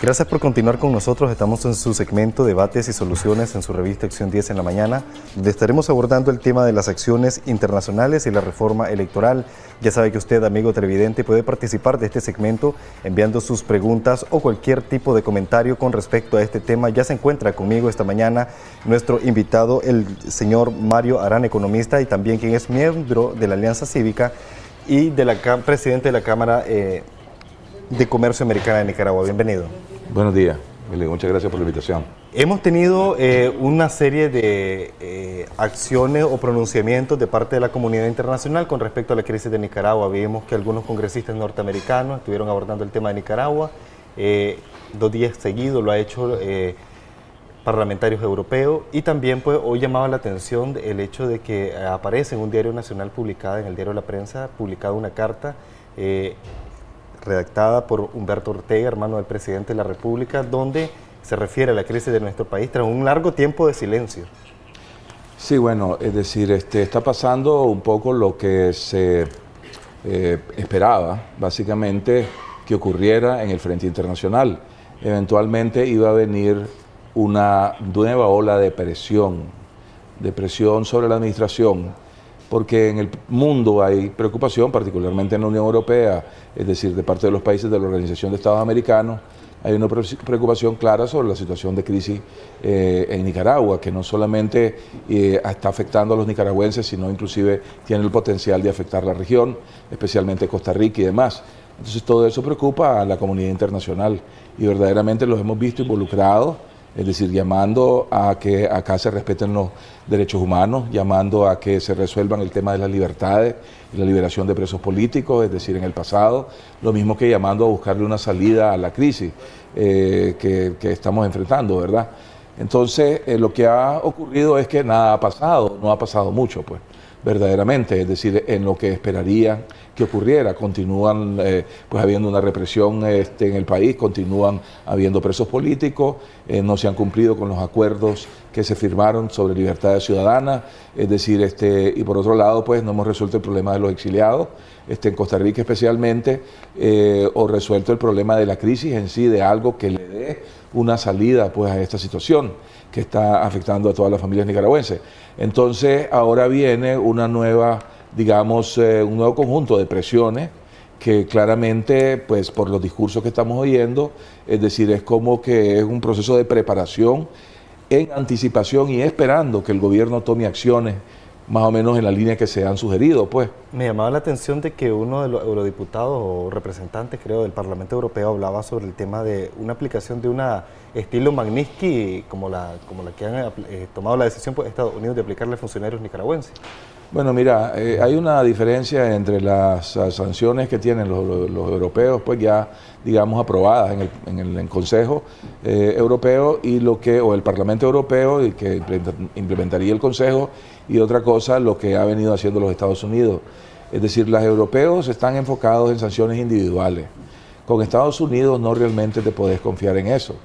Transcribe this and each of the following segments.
Gracias por continuar con nosotros. Estamos en su segmento Debates y Soluciones en su revista Acción 10 en la mañana, donde estaremos abordando el tema de las acciones internacionales y la reforma electoral. Ya sabe que usted, amigo televidente, puede participar de este segmento enviando sus preguntas o cualquier tipo de comentario con respecto a este tema. Ya se encuentra conmigo esta mañana nuestro invitado, el señor Mario Arán, economista y también quien es miembro de la Alianza Cívica y de presidente de la Cámara de Comercio Americana de Nicaragua. Bienvenido. Buenos días, muchas gracias por la invitación. Hemos tenido una serie de acciones o pronunciamientos de parte de la comunidad internacional con respecto a la crisis de Nicaragua. Vimos que algunos congresistas norteamericanos estuvieron abordando el tema de Nicaragua. 2 días seguidos lo ha hecho parlamentarios europeos, y también pues hoy llamaba la atención el hecho de que aparece en un diario nacional publicada, en el diario La Prensa, publicada una carta redactada por Humberto Ortega, hermano del presidente de la República, donde se refiere a la crisis de nuestro país tras un largo tiempo de silencio. Sí, bueno, es decir, está pasando un poco lo que se esperaba, básicamente, que ocurriera en el frente internacional. Eventualmente iba a venir una nueva ola de presión sobre la administración, porque en el mundo hay preocupación, particularmente en la Unión Europea, es decir, de parte de los países de la Organización de Estados Americanos, hay una preocupación clara sobre la situación de crisis en Nicaragua, que no solamente está afectando a los nicaragüenses, sino inclusive tiene el potencial de afectar la región, especialmente Costa Rica y demás. Entonces todo eso preocupa a la comunidad internacional y verdaderamente los hemos visto involucrados. Es decir, llamando a que acá se respeten los derechos humanos, llamando a que se resuelvan el tema de las libertades y la liberación de presos políticos, es decir, en el pasado, lo mismo que llamando a buscarle una salida a la crisis que estamos enfrentando, ¿verdad? Entonces, lo que ha ocurrido es que nada ha pasado, no ha pasado mucho, pues, verdaderamente, es decir, en lo que esperarían que ocurriera. Continúan pues habiendo una represión en el país, continúan habiendo presos políticos, no se han cumplido con los acuerdos que se firmaron sobre libertades ciudadanas, es decir, y por otro lado, pues no hemos resuelto el problema de los exiliados, en Costa Rica especialmente, o resuelto el problema de la crisis en sí, de algo que le dé una salida pues a esta situación que está afectando a todas las familias nicaragüenses. Entonces ahora viene una nueva, digamos, un nuevo conjunto de presiones que claramente, pues por los discursos que estamos oyendo, es decir, es como que es un proceso de preparación en anticipación y esperando que el gobierno tome acciones más o menos en la línea que se han sugerido, pues. Me llamaba la atención de que uno de los eurodiputados o representantes, creo, del Parlamento Europeo hablaba sobre el tema de una aplicación de una estilo Magnitsky, como la que han tomado la decisión por Estados Unidos de aplicarle a funcionarios nicaragüenses. Bueno, mira, hay una diferencia entre las sanciones que tienen los europeos, pues ya, digamos, aprobadas en el Consejo Europeo o el Parlamento Europeo, y que implementaría el Consejo, y otra cosa, lo que ha venido haciendo los Estados Unidos. Es decir, los europeos están enfocados en sanciones individuales. Con Estados Unidos no realmente te podés confiar en eso.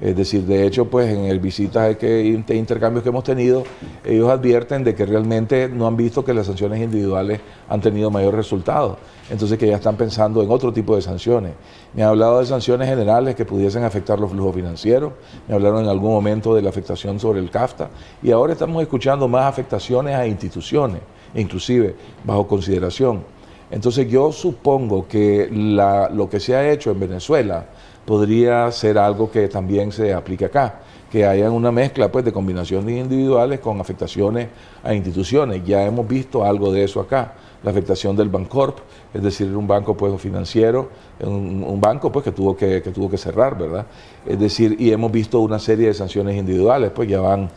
Es decir, de hecho, pues en el visitas intercambios que hemos tenido, ellos advierten de que realmente no han visto que las sanciones individuales han tenido mayor resultado. Entonces que ya están pensando en otro tipo de sanciones. Me han hablado de sanciones generales que pudiesen afectar los flujos financieros, me hablaron en algún momento de la afectación sobre el CAFTA, y ahora estamos escuchando más afectaciones a instituciones, inclusive bajo consideración. Entonces yo supongo que lo que se ha hecho en Venezuela podría ser algo que también se aplique acá, que haya una mezcla pues de combinaciones individuales con afectaciones a instituciones. Ya hemos visto algo de eso acá, la afectación del Bancorp, es decir, un banco pues financiero, un banco pues que tuvo que cerrar, ¿verdad? Es decir, y hemos visto una serie de sanciones individuales, pues ya van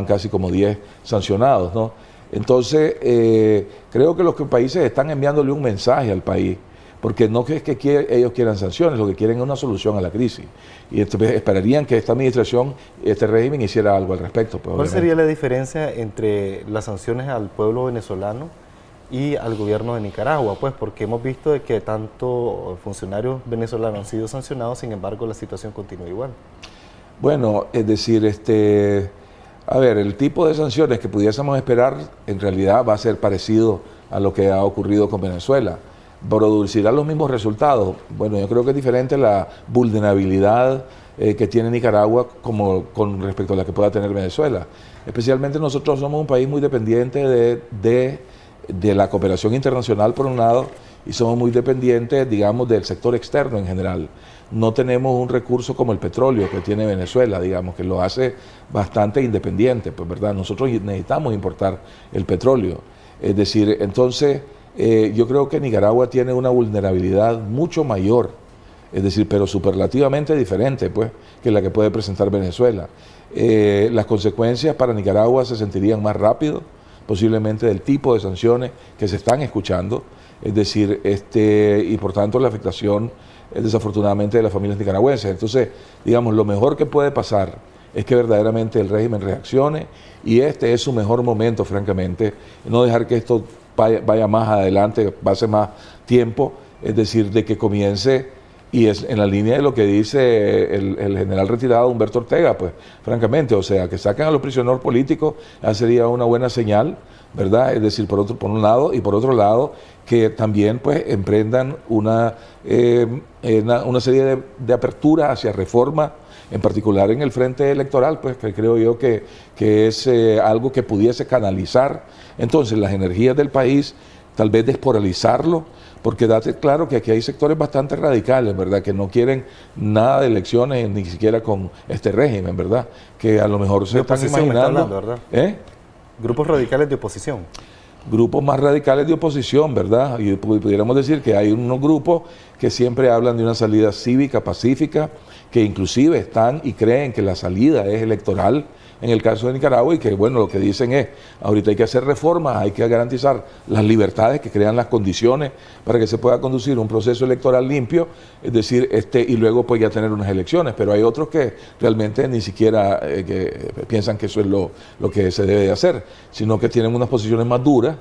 casi como 10 sancionados, ¿no? Entonces, creo que los países están enviándole un mensaje al país, porque no es que ellos quieran sanciones, lo que quieren es una solución a la crisis. Y esperarían que esta administración, este régimen, hiciera algo al respecto. Pues, ¿cuál sería la diferencia entre las sanciones al pueblo venezolano y al gobierno de Nicaragua? Pues porque hemos visto de que tanto funcionarios venezolanos han sido sancionados, sin embargo la situación continúa igual. Bueno, es decir, a ver, el tipo de sanciones que pudiésemos esperar en realidad va a ser parecido a lo que ha ocurrido con Venezuela. ¿Producirá los mismos resultados? Bueno, yo creo que es diferente la vulnerabilidad que tiene Nicaragua como con respecto a la que pueda tener Venezuela. Especialmente nosotros somos un país muy dependiente de la cooperación internacional por un lado, y somos muy dependientes, digamos, del sector externo en general. No tenemos un recurso como el petróleo que tiene Venezuela, digamos, que lo hace bastante independiente, pues, ¿verdad? Nosotros necesitamos importar el petróleo. Es decir, entonces, yo creo que Nicaragua tiene una vulnerabilidad mucho mayor, es decir, pero superlativamente diferente, pues, que la que puede presentar Venezuela. Las consecuencias para Nicaragua se sentirían más rápido, posiblemente del tipo de sanciones que se están escuchando, es decir, y por tanto la afectación desafortunadamente de las familias nicaragüenses. Entonces, digamos, lo mejor que puede pasar es que verdaderamente el régimen reaccione, y este es su mejor momento, francamente, no dejar que esto vaya más adelante, pase más tiempo, es decir, de que comience, y es en la línea de lo que dice el general retirado Humberto Ortega, pues, francamente, o sea, que saquen a los prisioneros políticos, esa sería una buena señal, ¿verdad? Es decir, por un lado, y por otro lado, que también, pues, emprendan una serie de aperturas hacia reforma, en particular en el frente electoral, pues, que creo yo que es algo que pudiese canalizar entonces las energías del país, tal vez despolarizarlo, porque date claro que aquí hay sectores bastante radicales, ¿verdad?, que no quieren nada de elecciones, ni siquiera con este régimen, ¿verdad?, que a lo mejor se están imaginando, hablando, ¿verdad? Grupos radicales de oposición. Grupos más radicales de oposición, ¿verdad? Y pudiéramos decir que hay unos grupos que siempre hablan de una salida cívica, pacífica, que inclusive están y creen que la salida es electoral en el caso de Nicaragua, y que, bueno, lo que dicen es, ahorita hay que hacer reformas, hay que garantizar las libertades que crean las condiciones para que se pueda conducir un proceso electoral limpio, es decir, y luego pues ya tener unas elecciones. Pero hay otros que realmente ni siquiera que piensan que eso es lo que se debe de hacer, sino que tienen unas posiciones más duras,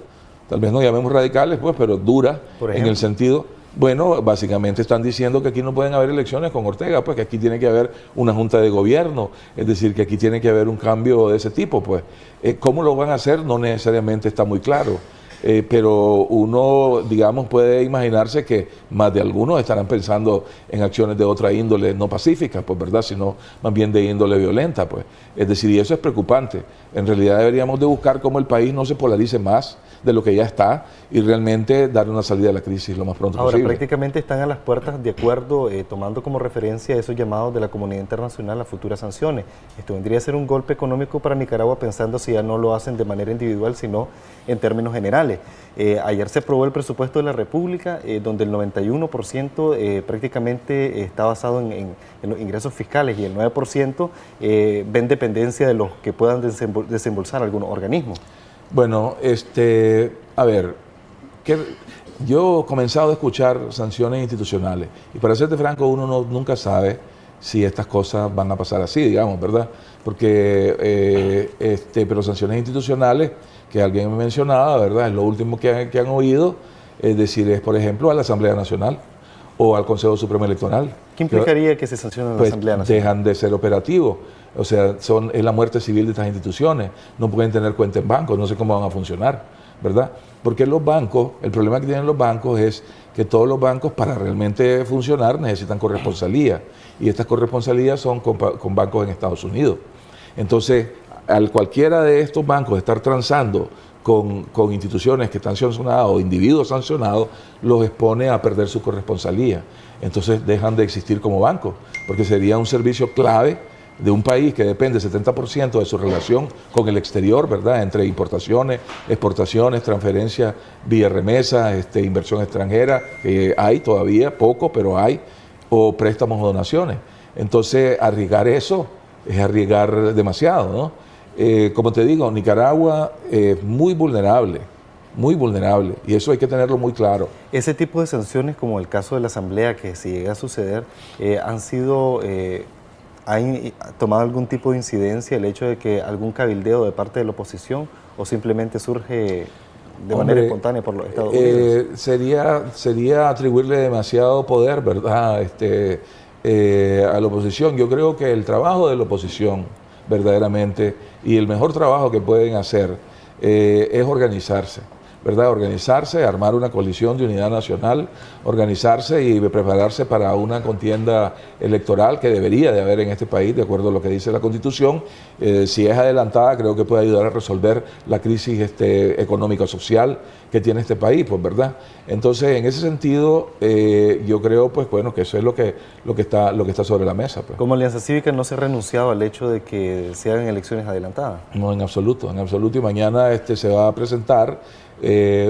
tal vez no llamemos radicales, pues, pero duras en el sentido... Bueno, básicamente están diciendo que aquí no pueden haber elecciones con Ortega, pues que aquí tiene que haber una junta de gobierno, es decir, que aquí tiene que haber un cambio de ese tipo, pues. ¿Cómo lo van a hacer? No necesariamente está muy claro, pero uno, digamos, puede imaginarse que más de algunos estarán pensando en acciones de otra índole no pacífica, pues, ¿verdad?, sino más bien de índole violenta, pues. Es decir, y eso es preocupante. En realidad deberíamos de buscar cómo el país no se polarice más de lo que ya está, y realmente dar una salida a la crisis lo más pronto posible. Ahora, prácticamente están a las puertas de acuerdo, tomando como referencia esos llamados de la comunidad internacional a futuras sanciones. Esto vendría a ser un golpe económico para Nicaragua, pensando si ya no lo hacen de manera individual, sino en términos generales. Ayer se aprobó el presupuesto de la República, donde el 91% prácticamente está basado en los ingresos fiscales, y el 9% ven dependencia de los que puedan desembolsar algunos organismos. Bueno, a ver, yo he comenzado a escuchar sanciones institucionales, y para serte franco, uno nunca sabe si estas cosas van a pasar así, digamos, ¿verdad? Porque, pero sanciones institucionales, que alguien me mencionaba, ¿verdad?, es lo último que han oído, es decir, es, por ejemplo, a la Asamblea Nacional o al Consejo Supremo Electoral. ¿Qué implicaría que se sancione la Asamblea Nacional? Dejan de ser operativos. O sea, es la muerte civil de estas instituciones. No pueden tener cuenta en bancos, no sé cómo van a funcionar, ¿verdad? Porque los bancos, el problema que tienen los bancos es que todos los bancos, para realmente funcionar, necesitan corresponsalía. Y estas corresponsalías son con bancos en Estados Unidos. Entonces, al cualquiera de estos bancos estar transando con instituciones que están sancionadas o individuos sancionados, los expone a perder su corresponsalía. Entonces dejan de existir como bancos, porque sería un servicio clave de un país que depende 70% de su relación con el exterior, ¿verdad?, entre importaciones, exportaciones, transferencias vía remesa, inversión extranjera, que hay todavía poco, pero hay, o préstamos o donaciones. Entonces, arriesgar eso es arriesgar demasiado, ¿no? Como te digo, Nicaragua es muy vulnerable, y eso hay que tenerlo muy claro. Ese tipo de sanciones, como el caso de la Asamblea, que si llega a suceder, han sido... ¿Ha tomado algún tipo de incidencia el hecho de que algún cabildeo de parte de la oposición, o simplemente surge de manera espontánea por los Estados Unidos? Sería atribuirle demasiado poder, ¿verdad?, a la oposición. Yo creo que el trabajo de la oposición, verdaderamente, y el mejor trabajo que pueden hacer es organizarse. ¿verdad? Organizarse, armar una coalición de unidad nacional, organizarse y prepararse para una contienda electoral que debería de haber en este país, de acuerdo a lo que dice la Constitución. Si es adelantada, creo que puede ayudar a resolver la crisis económico-social que tiene este país, pues, ¿verdad? Entonces, en ese sentido, yo creo, pues, bueno, que eso es lo que está sobre la mesa, pues. Como Alianza Cívica no se ha renunciado al hecho de que se hagan elecciones adelantadas. No, en absoluto, y mañana se va a presentar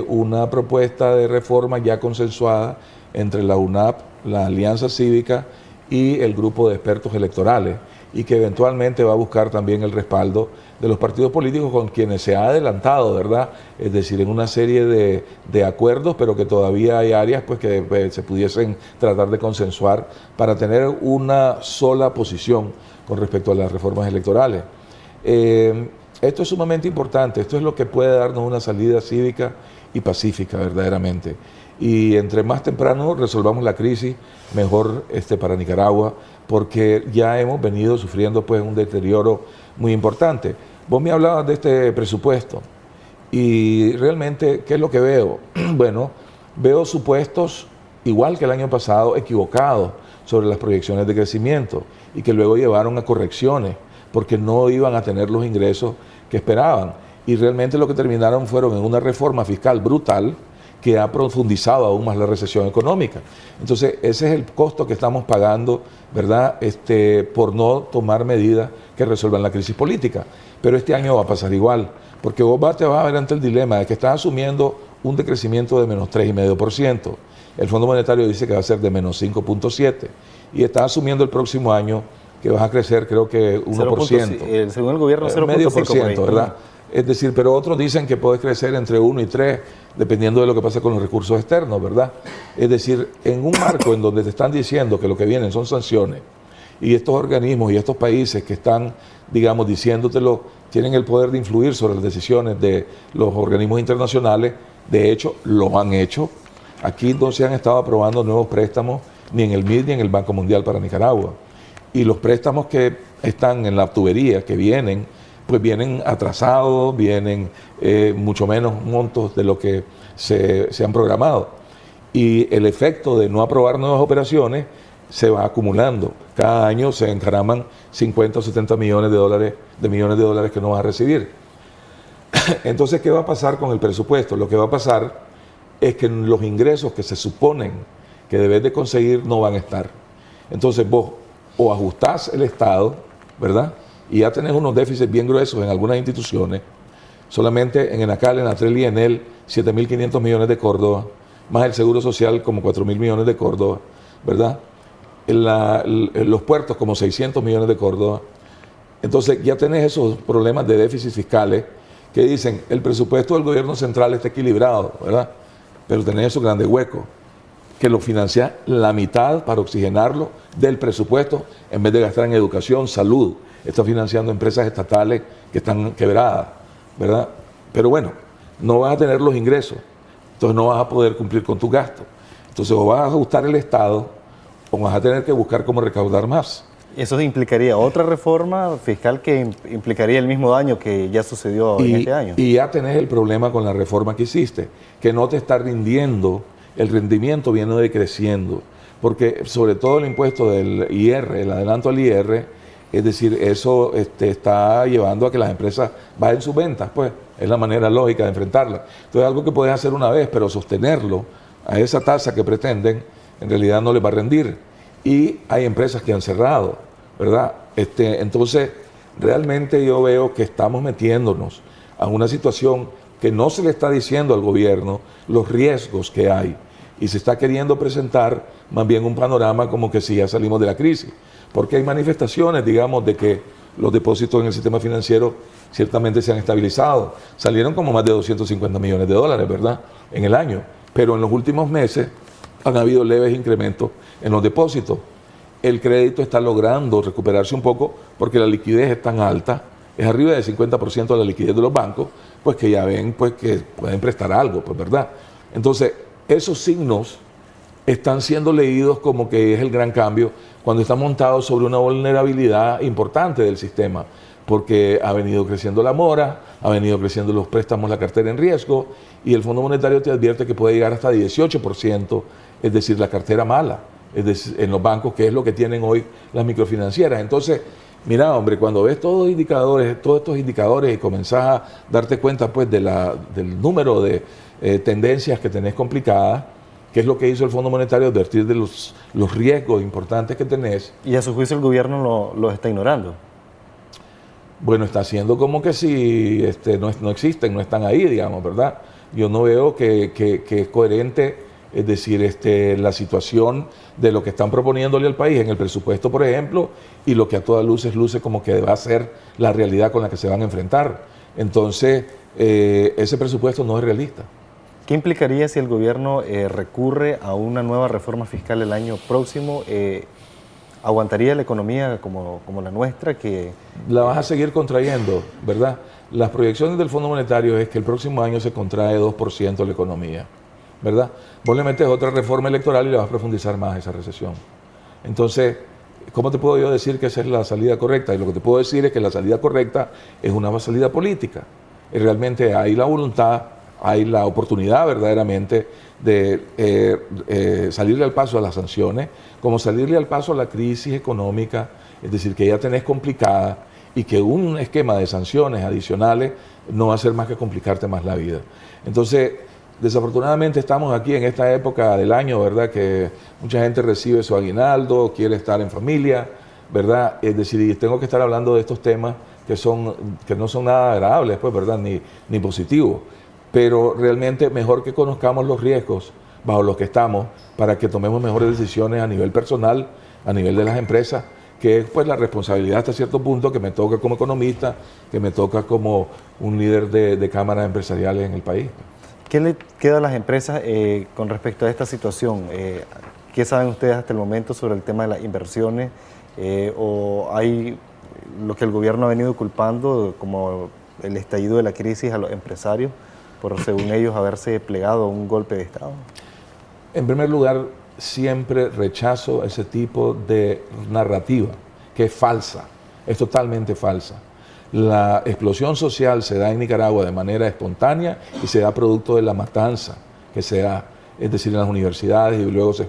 una propuesta de reforma ya consensuada entre la UNAP, la Alianza Cívica y el grupo de expertos electorales, y que eventualmente va a buscar también el respaldo de los partidos políticos con quienes se ha adelantado, ¿verdad? Es decir, en una serie de acuerdos, pero que todavía hay áreas pues, que se pudiesen tratar de consensuar para tener una sola posición con respecto a las reformas electorales. Esto es sumamente importante, esto es lo que puede darnos una salida cívica y pacífica verdaderamente. Y entre más temprano resolvamos la crisis, mejor para Nicaragua, porque ya hemos venido sufriendo pues un deterioro muy importante. Vos me hablabas de este presupuesto y realmente, ¿qué es lo que veo? Bueno, veo supuestos, igual que el año pasado, equivocados sobre las proyecciones de crecimiento y que luego llevaron a correcciones porque no iban a tener los ingresos que esperaban. Y realmente lo que terminaron fueron en una reforma fiscal brutal que ha profundizado aún más la recesión económica. Entonces, ese es el costo que estamos pagando, ¿verdad?, por no tomar medidas que resuelvan la crisis política. Pero este año va a pasar igual, porque vos te vas a ver ante el dilema de que estás asumiendo un decrecimiento de menos 3,5%. El Fondo Monetario dice que va a ser de menos 5,7%. Y estás asumiendo el próximo año que vas a crecer, creo que 1%. Según el gobierno, 0,5%, medio por ciento, ¿verdad? Es decir, pero otros dicen que puede crecer entre 1 y 3, dependiendo de lo que pase con los recursos externos, ¿verdad? Es decir, en un marco en donde te están diciendo que lo que vienen son sanciones, y estos organismos y estos países que están, digamos, diciéndotelo, tienen el poder de influir sobre las decisiones de los organismos internacionales. De hecho, lo han hecho. Aquí no se han estado aprobando nuevos préstamos, ni en el MID ni en el Banco Mundial para Nicaragua. Y los préstamos que están en la tubería, que vienen, pues vienen atrasados, vienen mucho menos montos de lo que se han programado. Y el efecto de no aprobar nuevas operaciones se va acumulando. Cada año se encaraman 50 o 70 millones de dólares que no vas a recibir. Entonces, ¿qué va a pasar con el presupuesto? Lo que va a pasar es que los ingresos que se suponen que debes de conseguir no van a estar. Entonces vos o ajustás el Estado, ¿verdad?, y ya tenés unos déficits bien gruesos en algunas instituciones. Solamente en Enacal, Enatrel y Enel, 7.500 millones de Córdoba, más el Seguro Social como 4.000 millones de Córdoba, ¿verdad? En los puertos como 600 millones de Córdoba. Entonces ya tenés esos problemas de déficit fiscales que dicen el presupuesto del gobierno central está equilibrado, ¿verdad? Pero tenés esos grandes huecos que lo financia la mitad para oxigenarlo del presupuesto en vez de gastar en educación, salud. Está financiando empresas estatales que están quebradas, ¿verdad? Pero bueno, no vas a tener los ingresos, entonces no vas a poder cumplir con tus gastos. Entonces o vas a ajustar el Estado o vas a tener que buscar cómo recaudar más. Eso implicaría otra reforma fiscal que implicaría el mismo daño que ya sucedió en este año. Y ya tenés el problema con la reforma que hiciste, que no te está rindiendo, el rendimiento viene decreciendo, porque sobre todo el impuesto del IR, el adelanto al IR, es decir, eso está llevando a que las empresas bajen sus ventas, pues es la manera lógica de enfrentarla. Entonces, algo que puedes hacer una vez, pero sostenerlo a esa tasa que pretenden, en realidad no les va a rendir. Y hay empresas que han cerrado, ¿verdad? Entonces, realmente yo veo que estamos metiéndonos a una situación que no se le está diciendo al gobierno los riesgos que hay. Y se está queriendo presentar más bien un panorama como que si ya salimos de la crisis. Porque hay manifestaciones, digamos, de que los depósitos en el sistema financiero ciertamente se han estabilizado. Salieron como más de 250 millones de dólares, ¿verdad?, en el año. Pero en los últimos meses han habido leves incrementos en los depósitos. El crédito está logrando recuperarse un poco porque la liquidez es tan alta, es arriba del 50% de la liquidez de los bancos, pues que ya ven pues que pueden prestar algo, pues, ¿verdad? Entonces, esos signos están siendo leídos como que es el gran cambio cuando está montado sobre una vulnerabilidad importante del sistema, porque ha venido creciendo la mora, ha venido creciendo los préstamos, la cartera en riesgo, y el Fondo Monetario te advierte que puede llegar hasta 18%, es decir, la cartera mala, es decir, en los bancos, que es lo que tienen hoy las microfinancieras. Entonces, mira, hombre, cuando ves todos estos indicadores y comenzás a darte cuenta pues del número de tendencias que tenés complicadas, que es lo que hizo el Fondo Monetario, advertir de los riesgos importantes que tenés. Y a su juicio el gobierno lo está ignorando. Bueno, está haciendo como que si no existen, no están ahí, digamos, ¿verdad? Yo no veo que es coherente, es decir, la situación de lo que están proponiéndole al país en el presupuesto, por ejemplo, y lo que a todas luces luce como que va a ser la realidad con la que se van a enfrentar. Entonces, ese presupuesto no es realista. ¿Qué implicaría si el gobierno recurre a una nueva reforma fiscal el año próximo? ¿Aguantaría la economía como la nuestra? La vas a seguir contrayendo, ¿verdad? Las proyecciones del Fondo Monetario es que el próximo año se contrae 2% la economía, ¿verdad? Vos le metes otra reforma electoral y le vas a profundizar más esa recesión. Entonces, ¿cómo te puedo yo decir que esa es la salida correcta? Y lo que te puedo decir es que la salida correcta es una salida política. Y realmente hay la voluntad, hay la oportunidad verdaderamente de salirle al paso a las sanciones, como salirle al paso a la crisis económica, es decir, que ya tenés complicada y que un esquema de sanciones adicionales no va a hacer más que complicarte más la vida. Entonces, desafortunadamente estamos aquí en esta época del año, ¿verdad?, que mucha gente recibe su aguinaldo, quiere estar en familia, ¿verdad? Es decir, y tengo que estar hablando de estos temas que no son nada agradables, pues, ¿verdad?, ni positivos. Pero realmente mejor que conozcamos los riesgos bajo los que estamos para que tomemos mejores decisiones a nivel personal, a nivel de las empresas, que es pues la responsabilidad hasta cierto punto que me toca como economista, que me toca como un líder de cámaras empresariales en el país. ¿Qué le queda a las empresas con respecto a esta situación? ¿Qué saben ustedes hasta el momento sobre el tema de las inversiones? ¿O hay lo que el gobierno ha venido culpando como el estallido de la crisis a los empresarios por, según ellos, haberse plegado a un golpe de Estado? En primer lugar, siempre rechazo ese tipo de narrativa que es falsa, es totalmente falsa. La explosión social se da en Nicaragua de manera espontánea y se da producto de la matanza que se da, es decir, en las universidades y luego se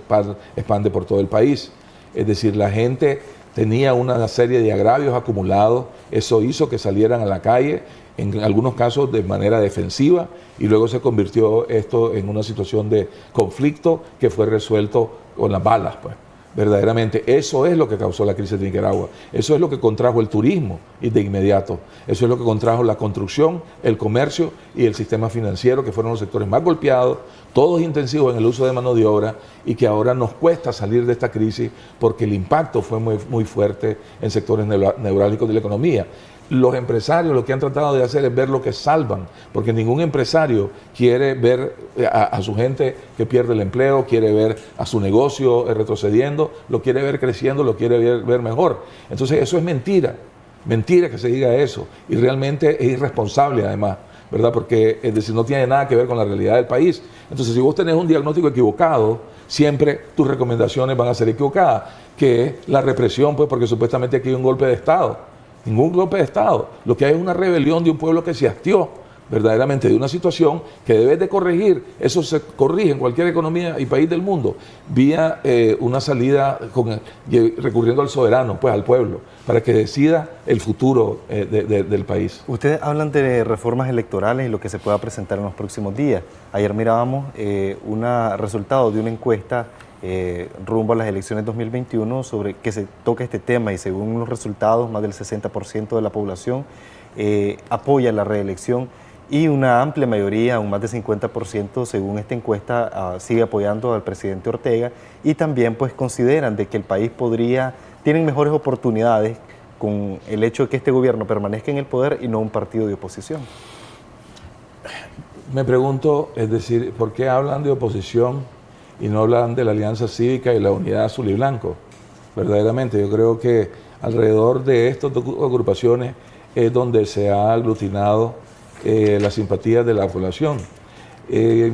expande por todo el país. Es decir, la gente tenía una serie de agravios acumulados, eso hizo que salieran a la calle, en algunos casos de manera defensiva, y luego se convirtió esto en una situación de conflicto que fue resuelto con las balas, pues. Verdaderamente, eso es lo que causó la crisis de Nicaragua, eso es lo que contrajo el turismo y de inmediato, eso es lo que contrajo la construcción, el comercio y el sistema financiero, que fueron los sectores más golpeados, todos intensivos en el uso de mano de obra, y que ahora nos cuesta salir de esta crisis porque el impacto fue muy fuerte en sectores neurálgicos de la economía. Los empresarios lo que han tratado de hacer es ver lo que salvan, porque ningún empresario quiere ver a su gente que pierde el empleo, quiere ver a su negocio retrocediendo, lo quiere ver creciendo, lo quiere ver mejor. Entonces eso es mentira que se diga eso, y realmente es irresponsable además, ¿verdad? Porque es decir, no tiene nada que ver con la realidad del país. Entonces, si vos tenés un diagnóstico equivocado, siempre tus recomendaciones van a ser equivocadas, que es la represión, pues, porque supuestamente aquí hay un golpe de Estado. Ningún golpe de Estado. Lo que hay es una rebelión de un pueblo que se hastió verdaderamente de una situación que debes de corregir. Eso se corrige en cualquier economía y país del mundo vía una salida recurriendo al soberano, pues al pueblo, para que decida el futuro del país. Ustedes hablan de reformas electorales y lo que se pueda presentar en los próximos días. Ayer mirábamos un resultado de una encuesta rumbo a las elecciones 2021 sobre que se toca este tema, y según los resultados más del 60% de la población apoya la reelección, y una amplia mayoría, un más de 50% según esta encuesta, sigue apoyando al presidente Ortega, y también pues consideran de que el país tienen mejores oportunidades con el hecho de que este gobierno permanezca en el poder y no un partido de oposición. Me pregunto, es decir, ¿por qué hablan de oposición y no hablan de la Alianza Cívica y la Unidad Azul y Blanco? Verdaderamente, yo creo que alrededor de estas dos agrupaciones es donde se ha aglutinado las simpatías de la población.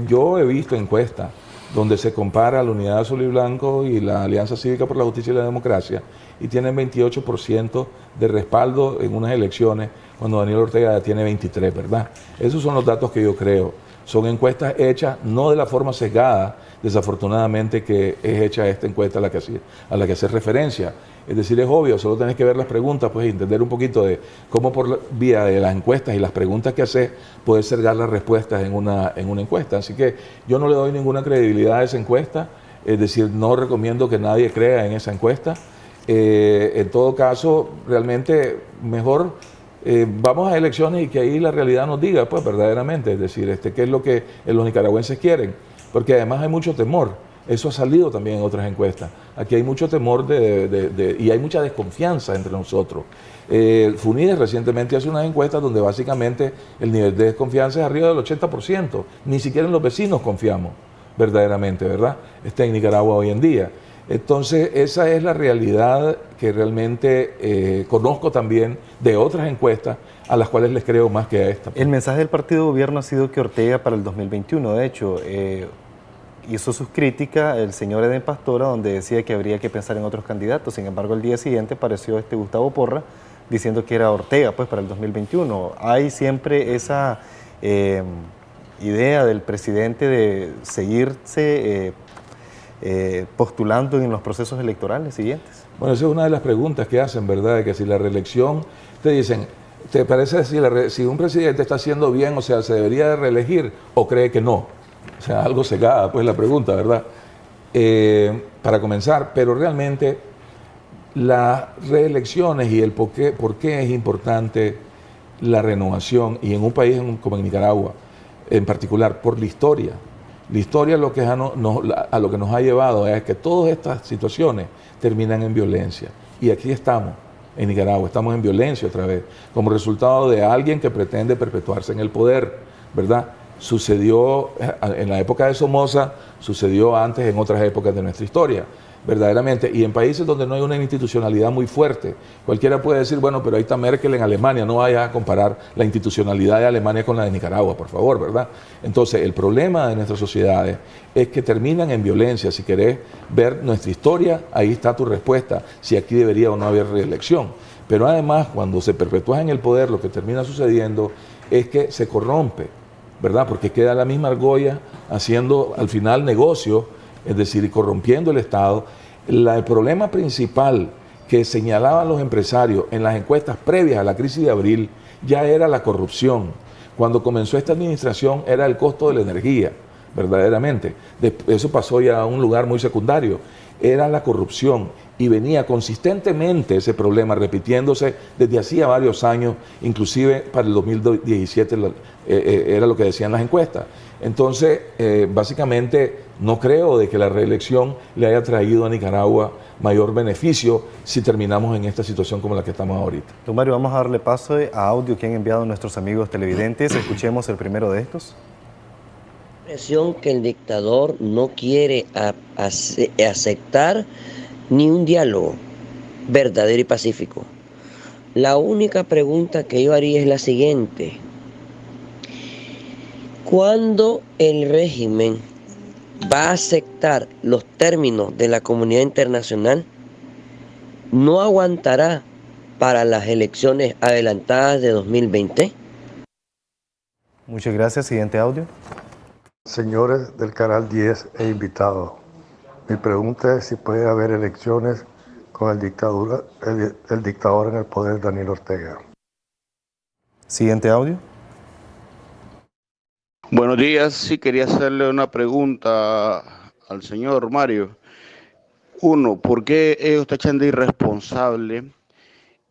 Yo he visto encuestas donde se compara la Unidad Azul y Blanco y la Alianza Cívica por la Justicia y la Democracia, y tienen 28% de respaldo en unas elecciones, cuando Daniel Ortega tiene 23%, ¿verdad? Esos son los datos que yo creo. Son encuestas hechas no de la forma sesgada, desafortunadamente, que es hecha esta encuesta a la que hace referencia. Es decir, es obvio, solo tenés que ver las preguntas, pues, y entender un poquito de cómo por vía de las encuestas y las preguntas que haces, puedes cerrar las respuestas en una encuesta. Así que yo no le doy ninguna credibilidad a esa encuesta, es decir, no recomiendo que nadie crea en esa encuesta. En todo caso, realmente mejor vamos a elecciones y que ahí la realidad nos diga, pues, verdaderamente, es decir, qué es lo que los nicaragüenses quieren, porque además hay mucho temor. Eso ha salido también en otras encuestas. Aquí hay mucho temor y hay mucha desconfianza entre nosotros. FUNIDES recientemente hace unas encuestas donde básicamente el nivel de desconfianza es arriba del 80%. Ni siquiera en los vecinos confiamos verdaderamente, ¿verdad? Está en Nicaragua hoy en día. Entonces, esa es la realidad que realmente conozco también de otras encuestas a las cuales les creo más que a esta. El mensaje del partido de gobierno ha sido que Ortega para el 2021, de hecho, hizo sus críticas el señor Eden Pastora, donde decía que habría que pensar en otros candidatos. Sin embargo, el día siguiente apareció Gustavo Porra diciendo que era Ortega, pues, para el 2021. Hay siempre esa idea del presidente de seguirse postulando en los procesos electorales siguientes. Bueno, esa es una de las preguntas que hacen, ¿verdad? De que si la reelección, te dicen, ¿te parece si un presidente está haciendo bien, o sea, se debería de reelegir, o cree que no? O sea, algo cegada, pues, la pregunta, ¿verdad? Para comenzar, pero realmente las reelecciones y el por qué es importante la renovación, y en un país como en Nicaragua, en particular, por la historia. La historia lo que a lo que nos ha llevado es que todas estas situaciones terminan en violencia. Y aquí estamos, en Nicaragua, estamos en violencia otra vez, como resultado de alguien que pretende perpetuarse en el poder, ¿verdad? Sucedió en la época de Somoza, sucedió antes en otras épocas de nuestra historia, verdaderamente, y en países donde no hay una institucionalidad muy fuerte. Cualquiera puede decir, bueno, pero ahí está Merkel en Alemania, no vaya a comparar la institucionalidad de Alemania con la de Nicaragua, por favor, ¿verdad? Entonces, el problema de nuestras sociedades es que terminan en violencia. Si querés ver nuestra historia, ahí está tu respuesta, si aquí debería o no haber reelección. Pero además, cuando se perpetúa en el poder, lo que termina sucediendo es que se corrompe, ¿verdad? Porque queda la misma argolla haciendo al final negocio, es decir, corrompiendo el Estado. El problema principal que señalaban los empresarios en las encuestas previas a la crisis de abril ya era la corrupción. Cuando comenzó esta administración era el costo de la energía, verdaderamente. Eso pasó ya a un lugar muy secundario. Era la corrupción, y venía consistentemente ese problema repitiéndose desde hacía varios años, inclusive para el 2017 era lo que decían las encuestas. Entonces, básicamente, no creo de que la reelección le haya traído a Nicaragua mayor beneficio si terminamos en esta situación como la que estamos ahorita. Don Mario, vamos a darle paso a audio que han enviado nuestros amigos televidentes. Escuchemos el primero de estos. Impresión que el dictador no quiere aceptar ni un diálogo verdadero y pacífico. La única pregunta que yo haría es la siguiente: ¿cuándo el régimen va a aceptar los términos de la comunidad internacional? ¿No aguantará para las elecciones adelantadas de 2020? Muchas gracias. Siguiente audio. Señores del Canal 10 e invitados, mi pregunta es si puede haber elecciones con el dictador en el poder, Daniel Ortega. Siguiente audio. Buenos días, sí quería hacerle una pregunta al señor Mario. Uno, ¿por qué ellos está echando de irresponsable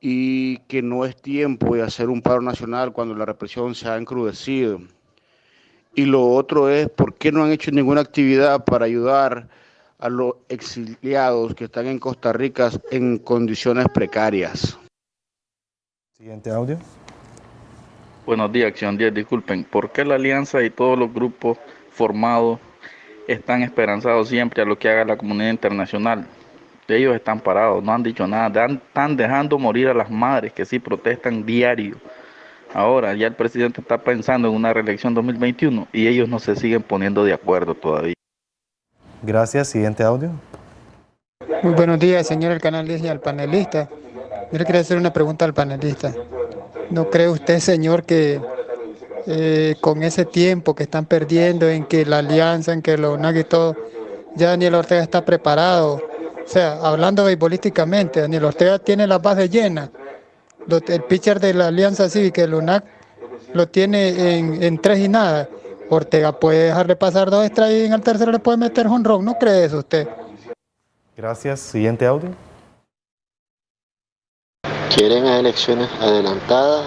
y que no es tiempo de hacer un paro nacional cuando la represión se ha encrudecido? Y lo otro es, ¿por qué no han hecho ninguna actividad para ayudar a los exiliados que están en Costa Rica en condiciones precarias? Siguiente audio. Buenos días, Acción 10. Disculpen, ¿por qué la alianza y todos los grupos formados están esperanzados siempre a lo que haga la comunidad internacional? Ellos están parados, no han dicho nada, están dejando morir a las madres que sí protestan diario. Ahora ya el presidente está pensando en una reelección 2021 y ellos no se siguen poniendo de acuerdo todavía. Gracias. Siguiente audio. Muy buenos días, señor del Canal 10 y al panelista. Yo le quería hacer una pregunta al panelista. ¿No cree usted, señor, que con ese tiempo que están perdiendo en que la alianza, en que la UNAC y todo, ya Daniel Ortega está preparado? O sea, hablando beisbolísticamente, Daniel Ortega tiene las bases llenas. El pitcher de la Alianza Cívica, el UNAC, lo tiene en 3 y nada. Ortega puede dejarle pasar 2 strikes y en el tercero le puede meter jonrón. ¿No cree eso usted? Gracias. Siguiente audio. Quieren a elecciones adelantadas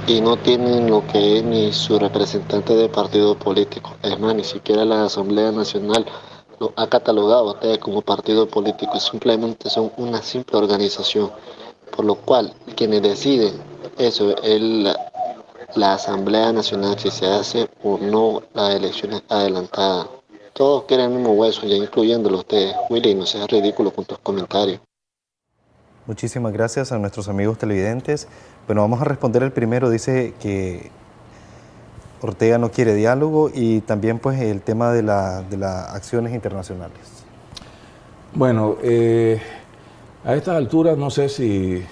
y no tienen lo que es ni su representante de partido político. Es más, ni siquiera la Asamblea Nacional lo ha catalogado a ustedes como partido político. Simplemente son una simple organización. Por lo cual, quienes deciden eso es la Asamblea Nacional, si se hace o no las elecciones adelantadas. Todos quieren el mismo hueso, ya incluyéndolo ustedes. Willy, no seas ridículo con tus comentarios. Muchísimas gracias a nuestros amigos televidentes. Bueno, vamos a responder el primero. Dice que Ortega no quiere diálogo y también pues el tema de las acciones internacionales. Bueno, a estas alturas no sé si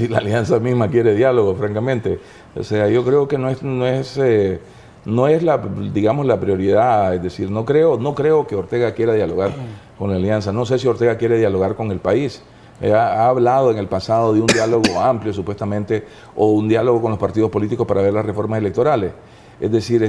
la alianza misma quiere diálogo, francamente. O sea, yo creo que no es la, digamos, la prioridad. Es decir, no creo que Ortega quiera dialogar con la alianza. No sé si Ortega quiere dialogar con el país. Ha hablado en el pasado de un diálogo amplio, supuestamente, o un diálogo con los partidos políticos para ver las reformas electorales. Es decir,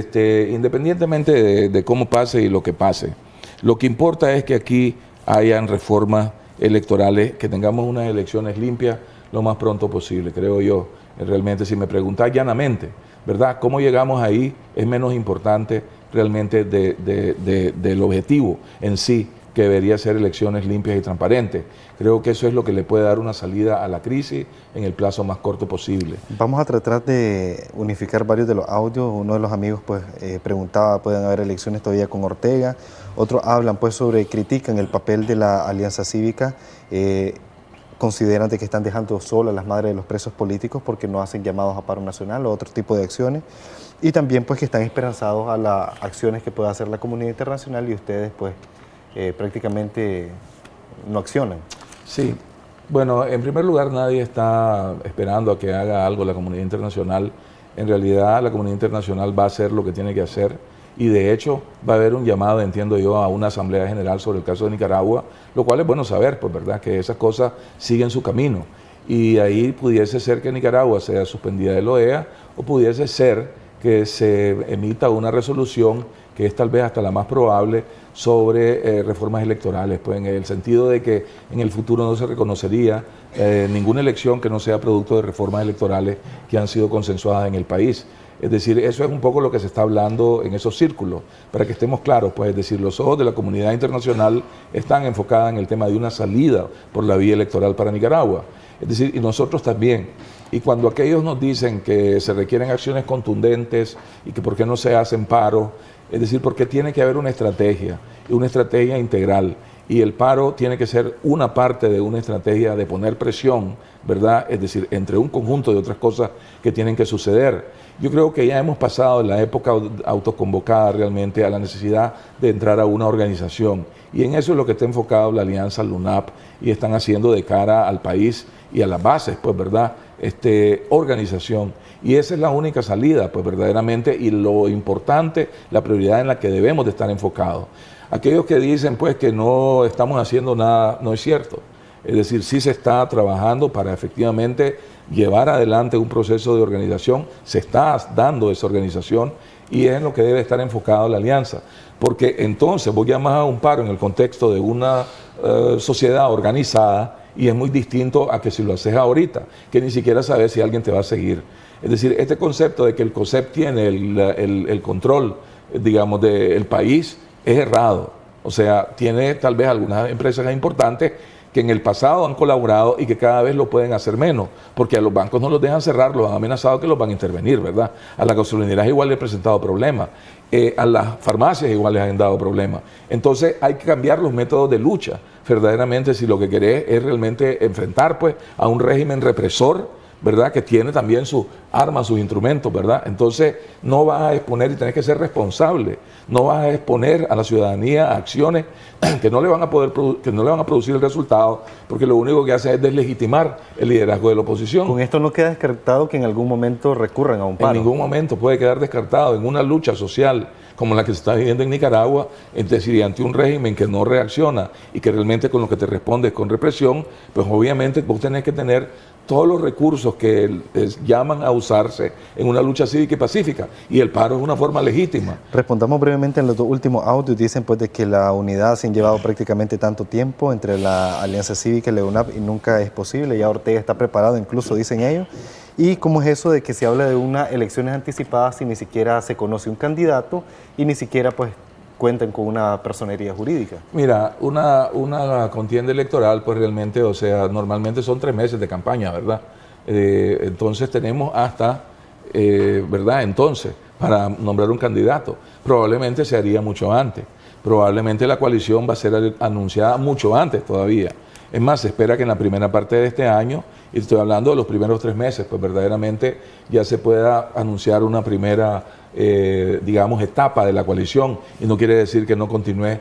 independientemente de cómo pase y lo que pase, lo que importa es que aquí hayan reformas electorales, que tengamos unas elecciones limpias lo más pronto posible, creo yo. Realmente, si me preguntas llanamente, ¿verdad? ¿Cómo llegamos ahí? Es menos importante realmente del objetivo en sí, que debería ser elecciones limpias y transparentes. Creo que eso es lo que le puede dar una salida a la crisis en el plazo más corto posible. Vamos a tratar de unificar varios de los audios. Uno de los amigos pues preguntaba, ¿pueden haber elecciones todavía con Ortega? Otros hablan pues critican el papel de la Alianza Cívica, consideran de que están dejando solas a las madres de los presos políticos porque no hacen llamados a paro nacional o otro tipo de acciones. Y también pues que están esperanzados a las acciones que pueda hacer la comunidad internacional y ustedes pues prácticamente no accionan. Sí, bueno, en primer lugar nadie está esperando a que haga algo la comunidad internacional. En realidad la comunidad internacional va a hacer lo que tiene que hacer y de hecho va a haber un llamado, entiendo yo, a una asamblea general sobre el caso de Nicaragua, lo cual es bueno saber, pues verdad, que esas cosas siguen su camino y ahí pudiese ser que Nicaragua sea suspendida de la OEA o pudiese ser que se emita una resolución que es tal vez hasta la más probable sobre reformas electorales, pues en el sentido de que en el futuro no se reconocería ninguna elección que no sea producto de reformas electorales que han sido consensuadas en el país. Es decir, eso es un poco lo que se está hablando en esos círculos, para que estemos claros, pues es decir, los ojos de la comunidad internacional están enfocados en el tema de una salida por la vía electoral para Nicaragua. Es decir, y nosotros también. Y cuando aquellos nos dicen que se requieren acciones contundentes y que por qué no se hacen paros, es decir, porque tiene que haber una estrategia integral. Y el paro tiene que ser una parte de una estrategia de poner presión, ¿verdad? Es decir, entre un conjunto de otras cosas que tienen que suceder. Yo creo que ya hemos pasado de la época autoconvocada realmente a la necesidad de entrar a una organización. Y en eso es lo que está enfocado la Alianza LUNAP y están haciendo de cara al país y a las bases, pues, ¿verdad? Organización. Y esa es la única salida, pues, verdaderamente, y lo importante, la prioridad en la que debemos de estar enfocados. Aquellos que dicen, pues, que no estamos haciendo nada, no es cierto. Es decir, sí se está trabajando para efectivamente llevar adelante un proceso de organización, se está dando esa organización y es en lo que debe estar enfocada la alianza. Porque entonces vos llamas a un paro en el contexto de una sociedad organizada y es muy distinto a que si lo haces ahorita, que ni siquiera sabes si alguien te va a seguir. Es decir, este concepto de que el COSEP tiene el control, digamos, del país es errado. O sea, tiene tal vez algunas empresas importantes que en el pasado han colaborado y que cada vez lo pueden hacer menos, porque a los bancos no los dejan cerrar, los han amenazado que los van a intervenir, ¿verdad? A las gasolineras igual les han presentado problemas, a las farmacias igual les han dado problemas. Entonces hay que cambiar los métodos de lucha, verdaderamente, si lo que querés es realmente enfrentar pues a un régimen represor, ¿verdad?, que tiene también sus armas, sus instrumentos, ¿verdad? Entonces no vas a exponer, y tenés que ser responsable, no vas a exponer a la ciudadanía a acciones que no le van a producir el resultado, porque lo único que hace es deslegitimar el liderazgo de la oposición. Con esto no queda descartado que en algún momento recurran a un paro. En ningún momento puede quedar descartado. En una lucha social como la que se está viviendo en Nicaragua, es decir, ante un régimen que no reacciona y que realmente con lo que te responde es con represión, pues obviamente vos tenés que tener todos los recursos que llaman a usarse en una lucha cívica y pacífica, y el paro es una forma legítima. Respondamos brevemente en los dos últimos audios. Dicen pues de que la unidad se han llevado prácticamente tanto tiempo entre la Alianza Cívica y la UNAP y nunca es posible, ya Ortega está preparado, incluso dicen ellos. ¿Y cómo es eso de que se habla de unas elecciones anticipadas si ni siquiera se conoce un candidato y ni siquiera pues cuentan con una personería jurídica? Mira, una contienda electoral, pues realmente, o sea, normalmente son 3 meses de campaña, ¿verdad? Entonces tenemos hasta, ¿verdad? Entonces, para nombrar un candidato, probablemente se haría mucho antes. Probablemente la coalición va a ser anunciada mucho antes todavía. Es más, se espera que en la primera parte de este año, y estoy hablando de los primeros 3 meses, pues verdaderamente ya se pueda anunciar una primera, digamos, etapa de la coalición, y no quiere decir que no continúe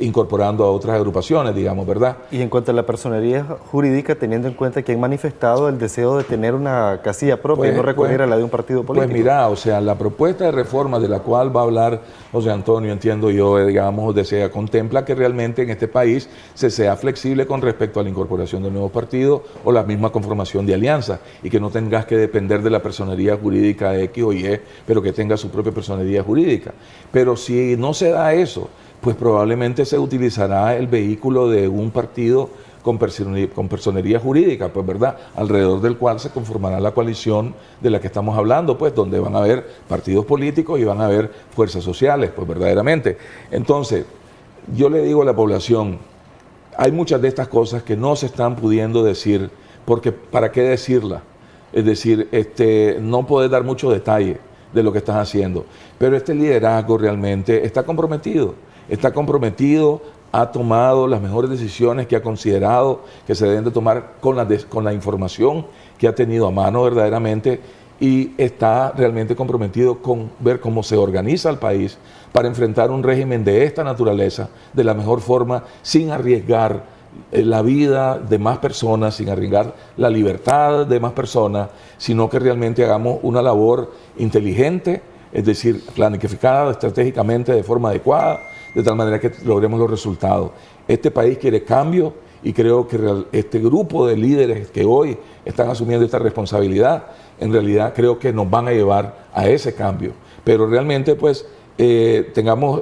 incorporando a otras agrupaciones, digamos, ¿verdad? Y en cuanto a la personería jurídica, teniendo en cuenta que han manifestado el deseo de tener una casilla propia y no recurrir a la de un partido político. Pues mira, o sea, la propuesta de reforma de la cual va a hablar José Antonio, entiendo yo, digamos, contempla que realmente en este país se sea flexible con respecto a la incorporación de nuevos partidos o la misma conformación de alianzas, y que no tengas que depender de la personería jurídica X o Y, pero que tenga su propia personería jurídica. Pero si no se da eso, pues probablemente se utilizará el vehículo de un partido con personería jurídica, pues verdad, alrededor del cual se conformará la coalición de la que estamos hablando, pues donde van a haber partidos políticos y van a haber fuerzas sociales, pues verdaderamente. Entonces, yo le digo a la población, hay muchas de estas cosas que no se están pudiendo decir, porque ¿para qué decirlas? Es decir, no podés dar mucho detalle de lo que estás haciendo, pero este liderazgo realmente está comprometido, ha tomado las mejores decisiones que ha considerado que se deben de tomar con la información que ha tenido a mano verdaderamente, y está realmente comprometido con ver cómo se organiza el país para enfrentar un régimen de esta naturaleza de la mejor forma, sin arriesgar la vida de más personas, sin arriesgar la libertad de más personas, sino que realmente hagamos una labor inteligente, es decir, planificada estratégicamente de forma adecuada, de tal manera que logremos los resultados. Este país quiere cambio, y creo que este grupo de líderes que hoy están asumiendo esta responsabilidad, en realidad creo que nos van a llevar a ese cambio. Pero realmente pues tengamos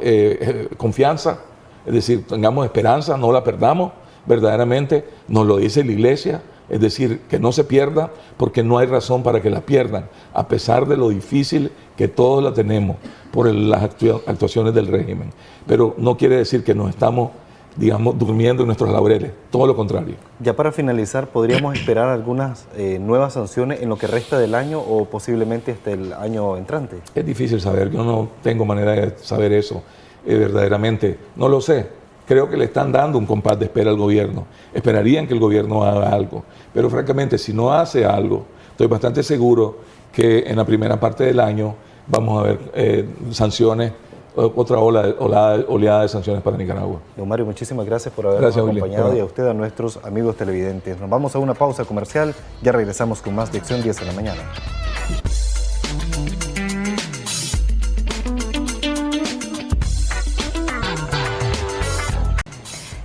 confianza, es decir, tengamos esperanza, no la perdamos, verdaderamente nos lo dice la Iglesia, es decir, que no se pierda, porque no hay razón para que la pierdan, a pesar de lo difícil que todos la tenemos por las actuaciones del régimen. Pero no quiere decir que nos estamos, digamos, durmiendo en nuestros laureles, todo lo contrario. Ya para finalizar, ¿podríamos esperar algunas nuevas sanciones en lo que resta del año o posiblemente hasta el año entrante? Es difícil saber, yo no tengo manera de saber eso, verdaderamente, no lo sé. Creo que le están dando un compás de espera al gobierno. Esperarían que el gobierno haga algo. Pero francamente, si no hace algo, estoy bastante seguro que en la primera parte del año vamos a ver sanciones, otra oleada de sanciones para Nicaragua. Don Mario, muchísimas gracias por habernos acompañado, y a usted, a nuestros amigos televidentes. Nos vamos a una pausa comercial, ya regresamos con más de Acción 10 en la mañana.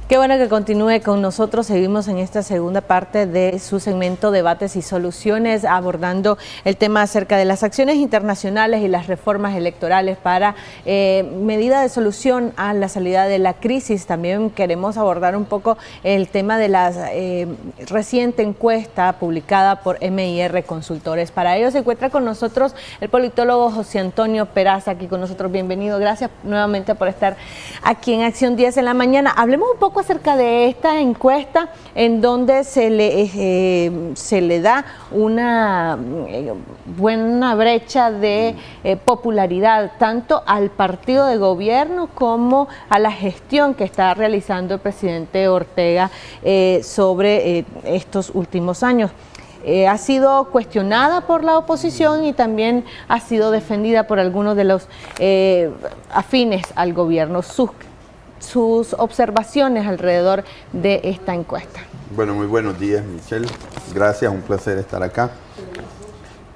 Qué bueno que continúe con nosotros. Seguimos en esta segunda parte de su segmento Debates y Soluciones, abordando el tema acerca de las acciones internacionales y las reformas electorales para medida de solución a la salida de la crisis. También queremos abordar un poco el tema de la reciente encuesta publicada por MIR Consultores. Para ello se encuentra con nosotros el politólogo José Antonio Peraza, aquí con nosotros. Bienvenido, gracias nuevamente por estar aquí en Acción 10 en la mañana. Hablemos un poco acerca de esta encuesta en donde se le da una buena brecha de popularidad tanto al partido de gobierno como a la gestión que está realizando el presidente Ortega sobre estos últimos años. ha sido cuestionada por la oposición y también ha sido defendida por algunos de los afines al gobierno. Sus observaciones alrededor de esta encuesta. Bueno, muy buenos días, Michelle. Gracias, un placer estar acá.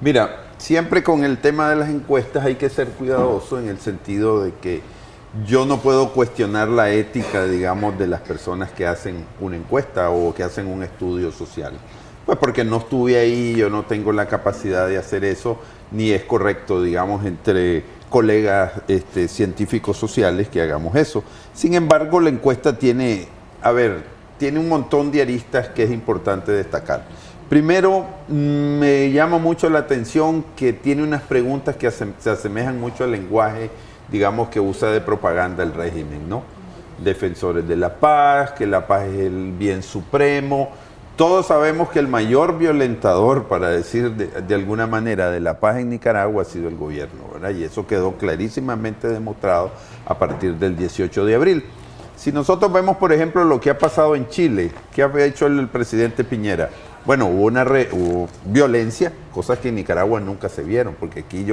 Mira, siempre con el tema de las encuestas hay que ser cuidadoso en el sentido de que yo no puedo cuestionar la ética, digamos, de las personas que hacen una encuesta o que hacen un estudio social. Pues porque no estuve ahí, yo no tengo la capacidad de hacer eso, ni es correcto, digamos, entre colegas científicos sociales que hagamos eso. Sin embargo, la encuesta tiene un montón de aristas que es importante destacar. Primero, me llama mucho la atención que tiene unas preguntas que se asemejan mucho al lenguaje, digamos, que usa de propaganda el régimen, ¿no? Defensores de la paz, que la paz es el bien supremo. Todos sabemos que el mayor violentador, para decir de alguna manera, de la paz en Nicaragua ha sido el gobierno, ¿verdad? Y eso quedó clarísimamente demostrado a partir del 18 de abril. Si nosotros vemos, por ejemplo, lo que ha pasado en Chile, ¿qué ha hecho el presidente Piñera? Bueno, hubo violencia, cosas que en Nicaragua nunca se vieron, porque aquí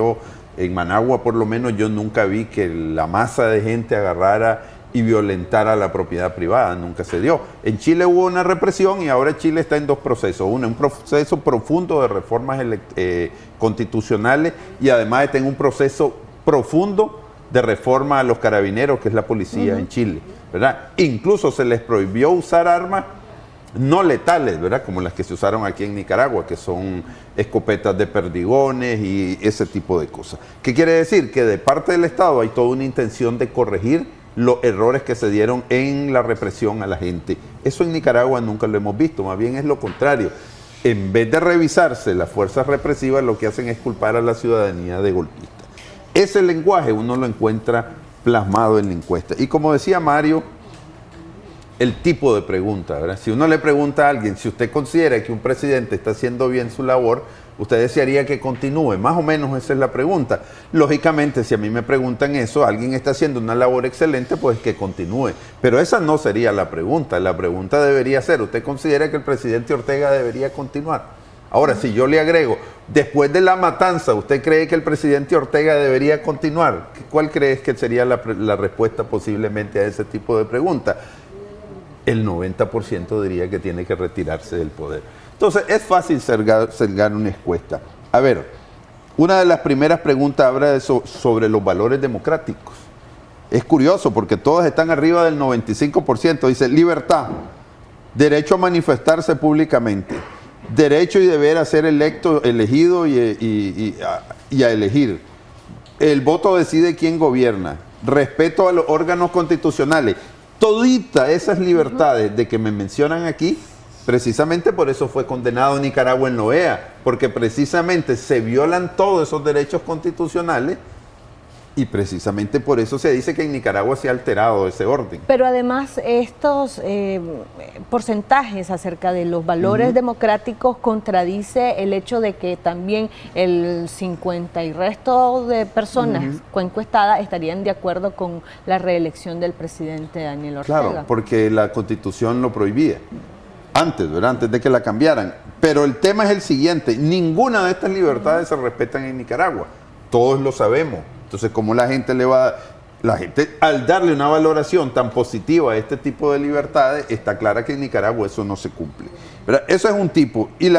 en Managua por lo menos, yo nunca vi que la masa de gente agarrara y violentara la propiedad privada, nunca se dio. En Chile hubo una represión y ahora Chile está en dos procesos. Uno, un proceso profundo de reformas constitucionales y además está en un proceso profundo de reforma a los carabineros, que es la policía en Chile, ¿verdad? Incluso se les prohibió usar armas no letales, ¿verdad? Como las que se usaron aquí en Nicaragua, que son escopetas de perdigones y ese tipo de cosas. ¿Qué quiere decir? Que de parte del Estado hay toda una intención de corregir los errores que se dieron en la represión a la gente. Eso en Nicaragua nunca lo hemos visto, más bien es lo contrario. En vez de revisarse las fuerzas represivas, lo que hacen es culpar a la ciudadanía de golpistas. Ese lenguaje uno lo encuentra plasmado en la encuesta. Y como decía Mario, el tipo de pregunta, ¿verdad? Si uno le pregunta a alguien, si usted considera que un presidente está haciendo bien su labor, usted desearía que continúe. Más o menos esa es la pregunta. Lógicamente, si a mí me preguntan eso, alguien está haciendo una labor excelente, pues que continúe. Pero esa no sería la pregunta. La pregunta debería ser, ¿usted considera que el presidente Ortega debería continuar? Ahora, si yo le agrego, después de la matanza, ¿usted cree que el presidente Ortega debería continuar? ¿Cuál crees que sería la respuesta posiblemente a ese tipo de pregunta? El 90% diría que tiene que retirarse del poder. Entonces, es fácil sesgar una encuesta. A ver, una de las primeras preguntas habla sobre los valores democráticos. Es curioso porque todos están arriba del 95%. Dice libertad, derecho a manifestarse públicamente, derecho y deber a ser elegido y a elegir. El voto decide quién gobierna. Respeto a los órganos constitucionales. Todita esas libertades de que me mencionan aquí, precisamente por eso fue condenado Nicaragua en la OEA, porque precisamente se violan todos esos derechos constitucionales y precisamente por eso se dice que en Nicaragua se ha alterado ese orden. Pero además estos porcentajes acerca de los valores democráticos contradice el hecho de que también el 50 y resto de personas encuestadas estarían de acuerdo con la reelección del presidente Daniel Ortega. Claro, porque la Constitución lo prohibía. Antes, ¿verdad? Antes de que la cambiaran. Pero el tema es el siguiente, ninguna de estas libertades se respetan en Nicaragua. Todos lo sabemos. Entonces, ¿cómo la gente al darle una valoración tan positiva a este tipo de libertades, está clara que en Nicaragua eso no se cumple, ¿verdad? Eso es un tipo. Y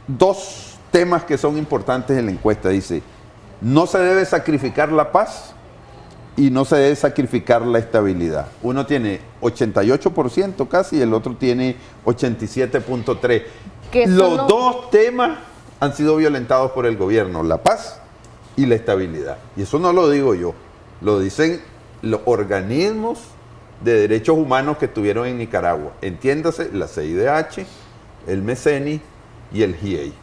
dos temas que son importantes en la encuesta. Dice, no se debe sacrificar la paz y no se debe sacrificar la estabilidad. Uno tiene 88% casi y el otro tiene 87.3%. Los dos temas han sido violentados por el gobierno, la paz y la estabilidad. Y eso no lo digo yo, lo dicen los organismos de derechos humanos que estuvieron en Nicaragua. Entiéndase, la CIDH, el MECENI y el GIEI.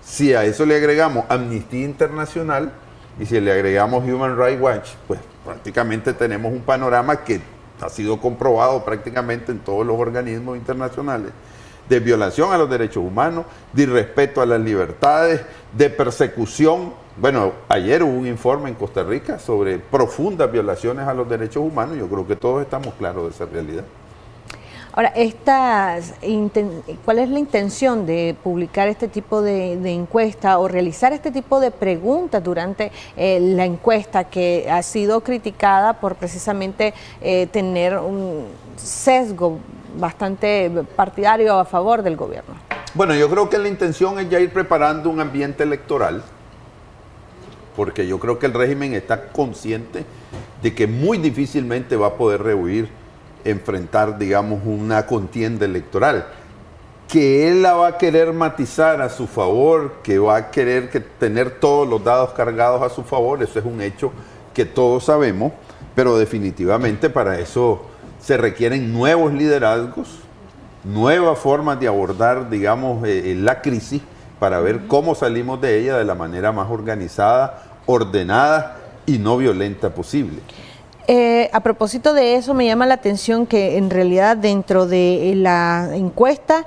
Si a eso le agregamos Amnistía Internacional y si le agregamos Human Rights Watch, pues prácticamente tenemos un panorama que ha sido comprobado prácticamente en todos los organismos internacionales, de violación a los derechos humanos, de irrespeto a las libertades, de persecución. Bueno, ayer hubo un informe en Costa Rica sobre profundas violaciones a los derechos humanos. Yo creo que todos estamos claros de esa realidad. Ahora, ¿cuál es la intención de publicar este tipo de encuesta o realizar este tipo de preguntas durante la encuesta que ha sido criticada por precisamente tener un sesgo bastante partidario a favor del gobierno? Bueno, yo creo que la intención es ya ir preparando un ambiente electoral, porque yo creo que el régimen está consciente de que muy difícilmente va a poder enfrentar, digamos, una contienda electoral, que él la va a querer matizar a su favor, que va a querer tener todos los dados cargados a su favor. Eso es un hecho que todos sabemos, pero definitivamente para eso se requieren nuevos liderazgos, nuevas formas de abordar, digamos, la crisis, para ver cómo salimos de ella de la manera más organizada, ordenada y no violenta posible. A propósito de eso, me llama la atención que en realidad dentro de la encuesta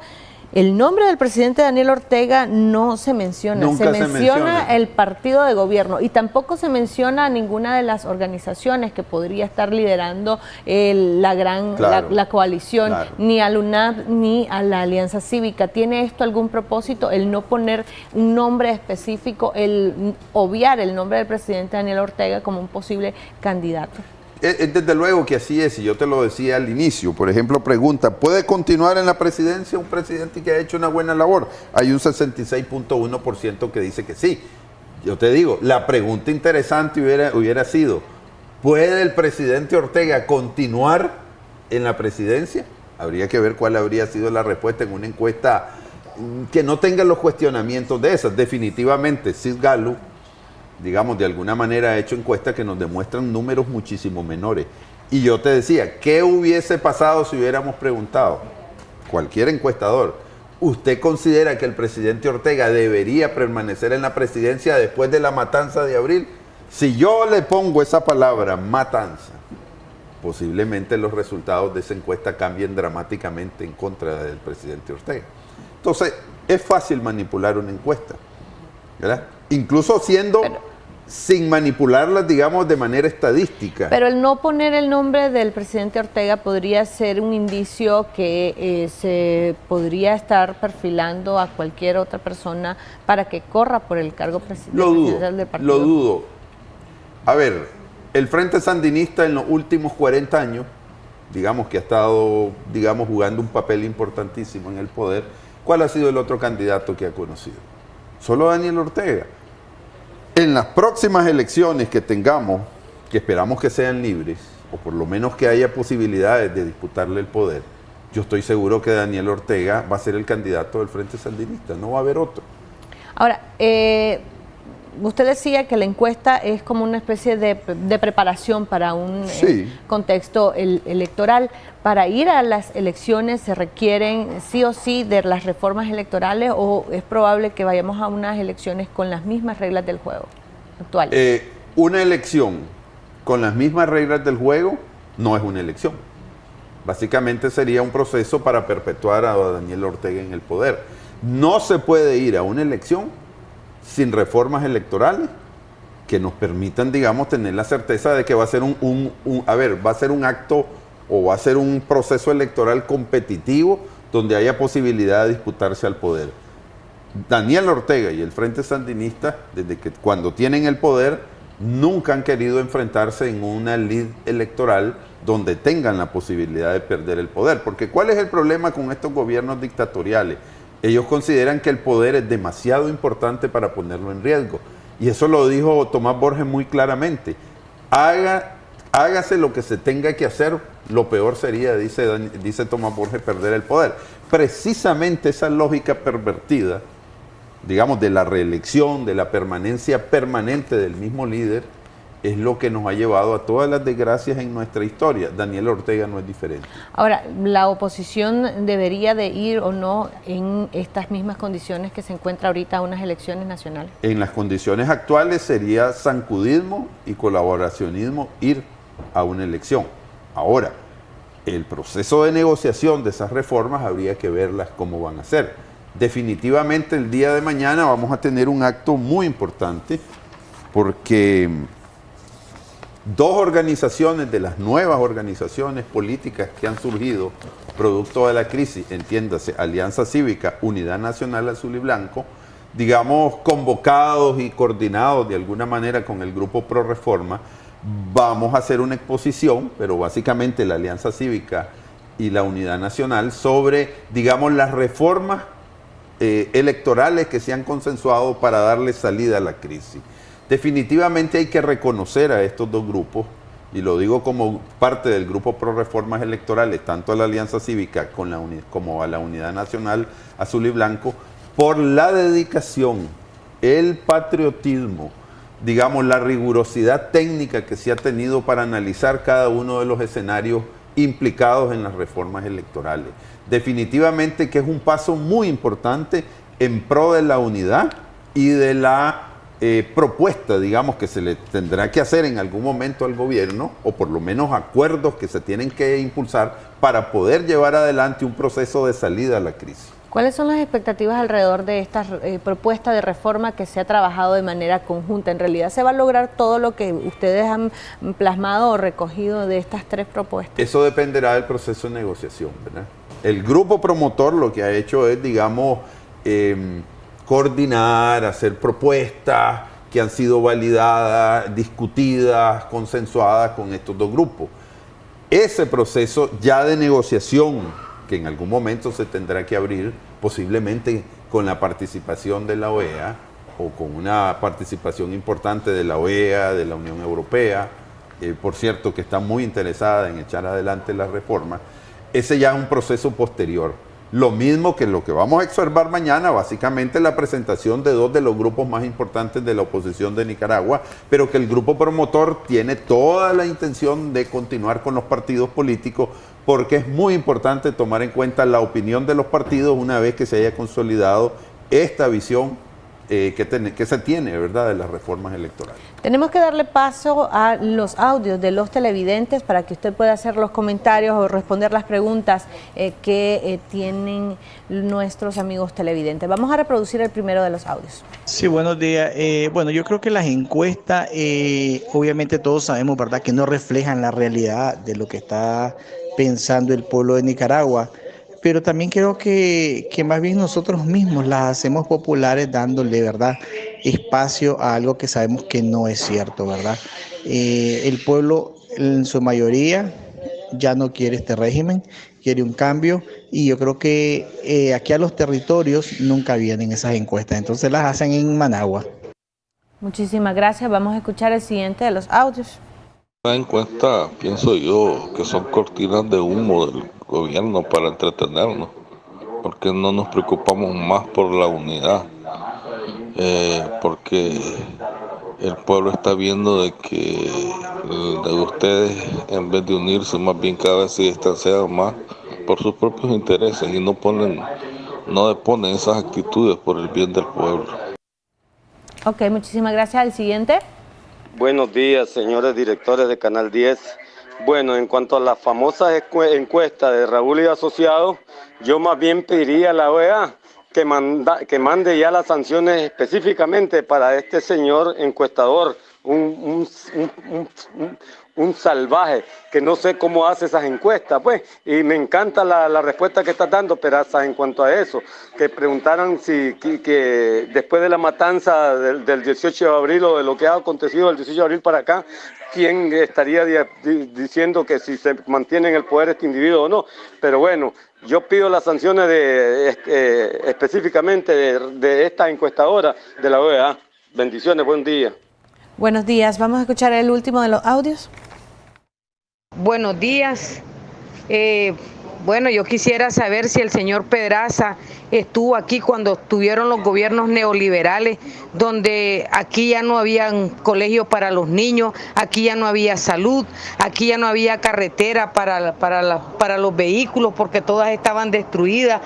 el nombre del presidente Daniel Ortega no se menciona. Nunca se menciona el partido de gobierno y tampoco se menciona a ninguna de las organizaciones que podría estar liderando la coalición, claro, ni a la UNAP ni a la Alianza Cívica. ¿Tiene esto algún propósito, el no poner un nombre específico, el obviar el nombre del presidente Daniel Ortega como un posible candidato? Desde luego que así es, y yo te lo decía al inicio. Por ejemplo, pregunta, ¿puede continuar en la presidencia un presidente que ha hecho una buena labor? Hay un 66.1% que dice que sí. Yo te digo, la pregunta interesante hubiera sido, ¿puede el presidente Ortega continuar en la presidencia? Habría que ver cuál habría sido la respuesta en una encuesta que no tenga los cuestionamientos de esas. Definitivamente, Sid Gallup, digamos, de alguna manera ha hecho encuestas que nos demuestran números muchísimo menores. Y yo te decía, ¿qué hubiese pasado si hubiéramos preguntado? Cualquier encuestador, ¿usted considera que el presidente Ortega debería permanecer en la presidencia después de la matanza de abril? Si yo le pongo esa palabra, matanza, posiblemente los resultados de esa encuesta cambien dramáticamente en contra del presidente Ortega. Entonces, es fácil manipular una encuesta, ¿verdad? Incluso sin manipularlas, digamos, de manera estadística. Pero el no poner el nombre del presidente Ortega podría ser un indicio que se podría estar perfilando a cualquier otra persona para que corra por el cargo presidencial del partido. Lo dudo. A ver, el Frente Sandinista en los últimos 40 años, digamos que ha estado, digamos, jugando un papel importantísimo en el poder. ¿Cuál ha sido el otro candidato que ha conocido? Solo Daniel Ortega. En las próximas elecciones que tengamos, que esperamos que sean libres, o por lo menos que haya posibilidades de disputarle el poder, yo estoy seguro que Daniel Ortega va a ser el candidato del Frente Sandinista, no va a haber otro. Ahora, usted decía que la encuesta es como una especie de preparación para un contexto electoral. ¿Para ir a las elecciones se requieren sí o sí de las reformas electorales o es probable que vayamos a unas elecciones con las mismas reglas del juego actuales? Una elección con las mismas reglas del juego no es una elección. Básicamente sería un proceso para perpetuar a Daniel Ortega en el poder. No se puede ir a una elección sin reformas electorales que nos permitan, digamos, tener la certeza de que va a ser va a ser un acto o va a ser un proceso electoral competitivo donde haya posibilidad de disputarse al poder. Daniel Ortega y el Frente Sandinista, desde que cuando tienen el poder, nunca han querido enfrentarse en una lid electoral donde tengan la posibilidad de perder el poder. Porque ¿cuál es el problema con estos gobiernos dictatoriales? Ellos consideran que el poder es demasiado importante para ponerlo en riesgo. Y eso lo dijo Tomás Borges muy claramente. Hágase lo que se tenga que hacer, lo peor sería, dice Tomás Borges, perder el poder. Precisamente esa lógica pervertida, digamos, de la reelección, de la permanencia permanente del mismo líder, es lo que nos ha llevado a todas las desgracias en nuestra historia. Daniel Ortega no es diferente. Ahora, ¿la oposición debería de ir o no en estas mismas condiciones que se encuentra ahorita a unas elecciones nacionales? En las condiciones actuales sería zancudismo y colaboracionismo ir a una elección. Ahora, el proceso de negociación de esas reformas habría que verlas cómo van a ser. Definitivamente el día de mañana vamos a tener un acto muy importante porque dos organizaciones de las nuevas organizaciones políticas que han surgido producto de la crisis, entiéndase, Alianza Cívica, Unidad Nacional Azul y Blanco, digamos, convocados y coordinados de alguna manera con el Grupo Pro Reforma, vamos a hacer una exposición, pero básicamente la Alianza Cívica y la Unidad Nacional, sobre, digamos, las reformas electorales que se han consensuado para darle salida a la crisis. Definitivamente hay que reconocer a estos dos grupos, y lo digo como parte del Grupo Pro Reformas Electorales, tanto a la Alianza Cívica como a la Unidad Nacional Azul y Blanco, por la dedicación, el patriotismo, digamos, la rigurosidad técnica que se ha tenido para analizar cada uno de los escenarios implicados en las reformas electorales. Definitivamente que es un paso muy importante en pro de la unidad y de la propuesta, digamos, que se le tendrá que hacer en algún momento al gobierno, o por lo menos acuerdos que se tienen que impulsar para poder llevar adelante un proceso de salida a la crisis. ¿Cuáles son las expectativas alrededor de esta propuesta de reforma que se ha trabajado de manera conjunta? ¿En realidad se va a lograr todo lo que ustedes han plasmado o recogido de estas tres propuestas? Eso dependerá del proceso de negociación, ¿verdad? El grupo promotor lo que ha hecho es, digamos, coordinar, hacer propuestas que han sido validadas, discutidas, consensuadas con estos dos grupos. Ese proceso ya de negociación, que en algún momento se tendrá que abrir, posiblemente con la participación de la OEA o con una participación importante de la OEA, de la Unión Europea, por cierto, que está muy interesada en echar adelante la reforma. Ese ya es un proceso posterior. Lo mismo que lo que vamos a observar mañana, básicamente la presentación de dos de los grupos más importantes de la oposición de Nicaragua, pero que el grupo promotor tiene toda la intención de continuar con los partidos políticos, porque es muy importante tomar en cuenta la opinión de los partidos una vez que se haya consolidado esta visión que se tiene, ¿verdad?, de las reformas electorales. Tenemos que darle paso a los audios de los televidentes para que usted pueda hacer los comentarios o responder las preguntas que tienen nuestros amigos televidentes. Vamos a reproducir el primero de los audios. Sí, buenos días. Bueno, yo creo que las encuestas, obviamente todos sabemos, ¿verdad?, que no reflejan la realidad de lo que está pensando el pueblo de Nicaragua. Pero también creo que más bien nosotros mismos las hacemos populares dándole, ¿verdad?, espacio a algo que sabemos que no es cierto, ¿verdad? El pueblo en su mayoría ya no quiere este régimen, quiere un cambio, y yo creo que aquí a los territorios nunca vienen esas encuestas, entonces las hacen en Managua. Muchísimas gracias. Vamos a escuchar el siguiente de los audios. Las encuestas, pienso yo, que son cortinas de humo del gobierno para entretenernos, porque no nos preocupamos más por la unidad, porque el pueblo está viendo de que de ustedes, en vez de unirse, más bien cada vez se distancian más por sus propios intereses y no deponen esas actitudes por el bien del pueblo. Ok, muchísimas gracias. ¿El siguiente? Buenos días, señores directores de Canal 10. Bueno, en cuanto a las famosas encuestas de Raúl y Asociados, yo más bien pediría a la OEA que mande ya las sanciones específicamente para este señor encuestador, un salvaje, que no sé cómo hace esas encuestas, pues, y me encanta la respuesta que está dando, pero hasta en cuanto a eso, que preguntaran que después de la matanza del 18 de abril o de lo que ha acontecido del 18 de abril para acá, ¿quién estaría diciendo que si se mantiene en el poder este individuo o no? Pero bueno, yo pido las sanciones específicamente de esta encuestadora de la OEA. Bendiciones, buen día. Buenos días, vamos a escuchar el último de los audios. Buenos días. Bueno, yo quisiera saber si el señor Pedraza estuvo aquí cuando estuvieron los gobiernos neoliberales, donde aquí ya no habían colegios para los niños, aquí ya no había salud, aquí ya no había carretera para los vehículos porque todas estaban destruidas.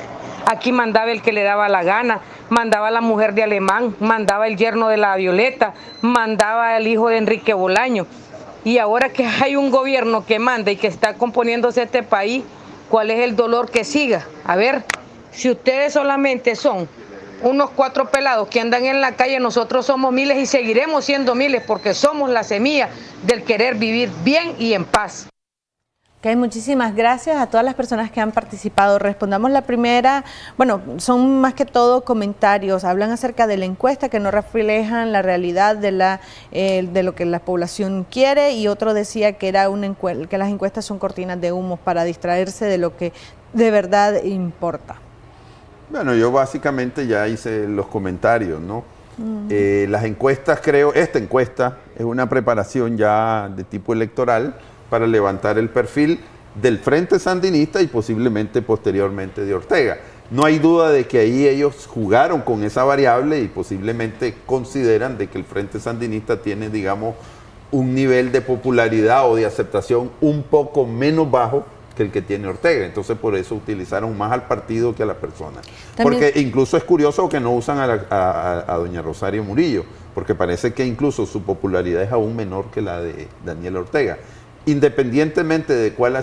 Aquí mandaba el que le daba la gana, mandaba la mujer de Alemán, mandaba el yerno de la Violeta, mandaba el hijo de Enrique Bolaño. Y ahora que hay un gobierno que manda y que está componiéndose este país, ¿cuál es el dolor que siga? A ver, si ustedes solamente son unos 4 pelados que andan en la calle, nosotros somos miles y seguiremos siendo miles porque somos la semilla del querer vivir bien y en paz. Ok, muchísimas gracias a todas las personas que han participado. Respondamos la primera. Bueno, son más que todo comentarios. Hablan acerca de la encuesta que no reflejan la realidad de lo que la población quiere, y otro decía que era que las encuestas son cortinas de humo para distraerse de lo que de verdad importa. Bueno, yo básicamente ya hice los comentarios, ¿no? Las encuestas, esta encuesta es una preparación ya de tipo electoral para levantar el perfil del Frente Sandinista y posiblemente posteriormente de Ortega. No hay duda de que ahí ellos jugaron con esa variable y posiblemente consideran de que el Frente Sandinista tiene, digamos, un nivel de popularidad o de aceptación un poco menos bajo que el que tiene Ortega. Entonces por eso utilizaron más al partido que a la persona. También, porque incluso es curioso que no usan a doña Rosario Murillo, porque parece que incluso su popularidad es aún menor que la de Daniel Ortega. Independientemente de cuál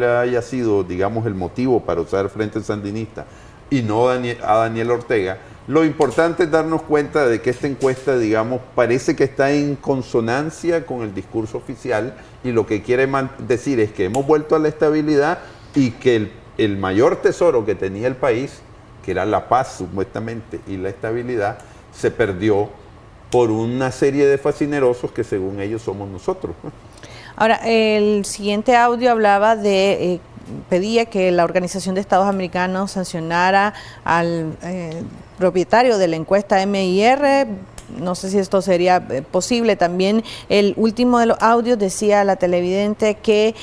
haya sido, digamos, el motivo para usar el Frente Sandinista y no a Daniel Ortega, lo importante es darnos cuenta de que esta encuesta, digamos, parece que está en consonancia con el discurso oficial, y lo que quiere decir es que hemos vuelto a la estabilidad y que el mayor tesoro que tenía el país, que era la paz supuestamente y la estabilidad, se perdió por una serie de fascinerosos que según ellos somos nosotros. Ahora, el siguiente audio hablaba de, pedía que la Organización de Estados Americanos sancionara al propietario de la encuesta MIR. No sé si esto sería posible. También el último de los audios decía a la televidente que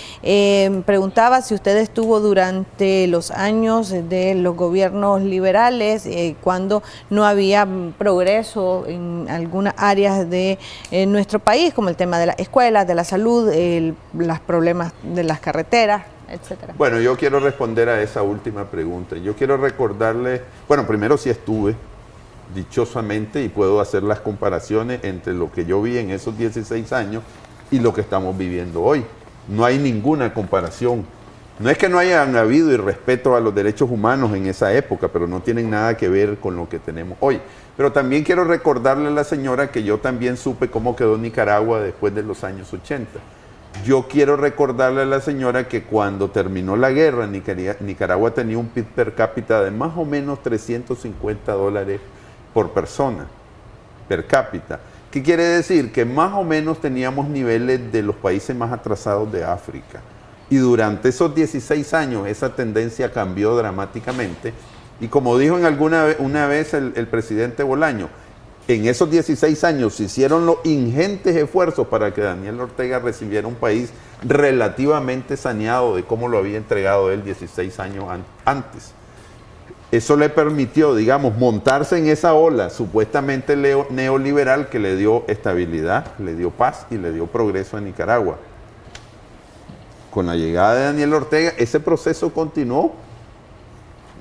preguntaba si usted estuvo durante los años de los gobiernos liberales, cuando no había progreso en algunas áreas de nuestro país, como el tema de las escuelas, de la salud, los problemas de las carreteras, etcétera. Bueno, yo quiero responder a esa última pregunta. Yo quiero recordarle, bueno, primero sí estuve, dichosamente, y puedo hacer las comparaciones entre lo que yo vi en esos 16 años y lo que estamos viviendo hoy. No hay ninguna comparación. No es que no hayan habido irrespeto a los derechos humanos en esa época, pero no tienen nada que ver con lo que tenemos hoy. Pero también quiero recordarle a la señora que yo también supe cómo quedó Nicaragua después de los años 80. Yo quiero recordarle a la señora que cuando terminó la guerra, Nicaragua tenía un PIB per cápita de más o menos $350 por persona, per cápita. ¿Qué quiere decir? Que más o menos teníamos niveles de los países más atrasados de África. Y durante esos 16 años esa tendencia cambió dramáticamente. Y como dijo una vez el presidente Bolaño, en esos 16 años se hicieron los ingentes esfuerzos para que Daniel Ortega recibiera un país relativamente saneado de cómo lo había entregado él 16 años antes. Eso le permitió, digamos, montarse en esa ola supuestamente neoliberal que le dio estabilidad, le dio paz y le dio progreso a Nicaragua. Con la llegada de Daniel Ortega, ese proceso continuó,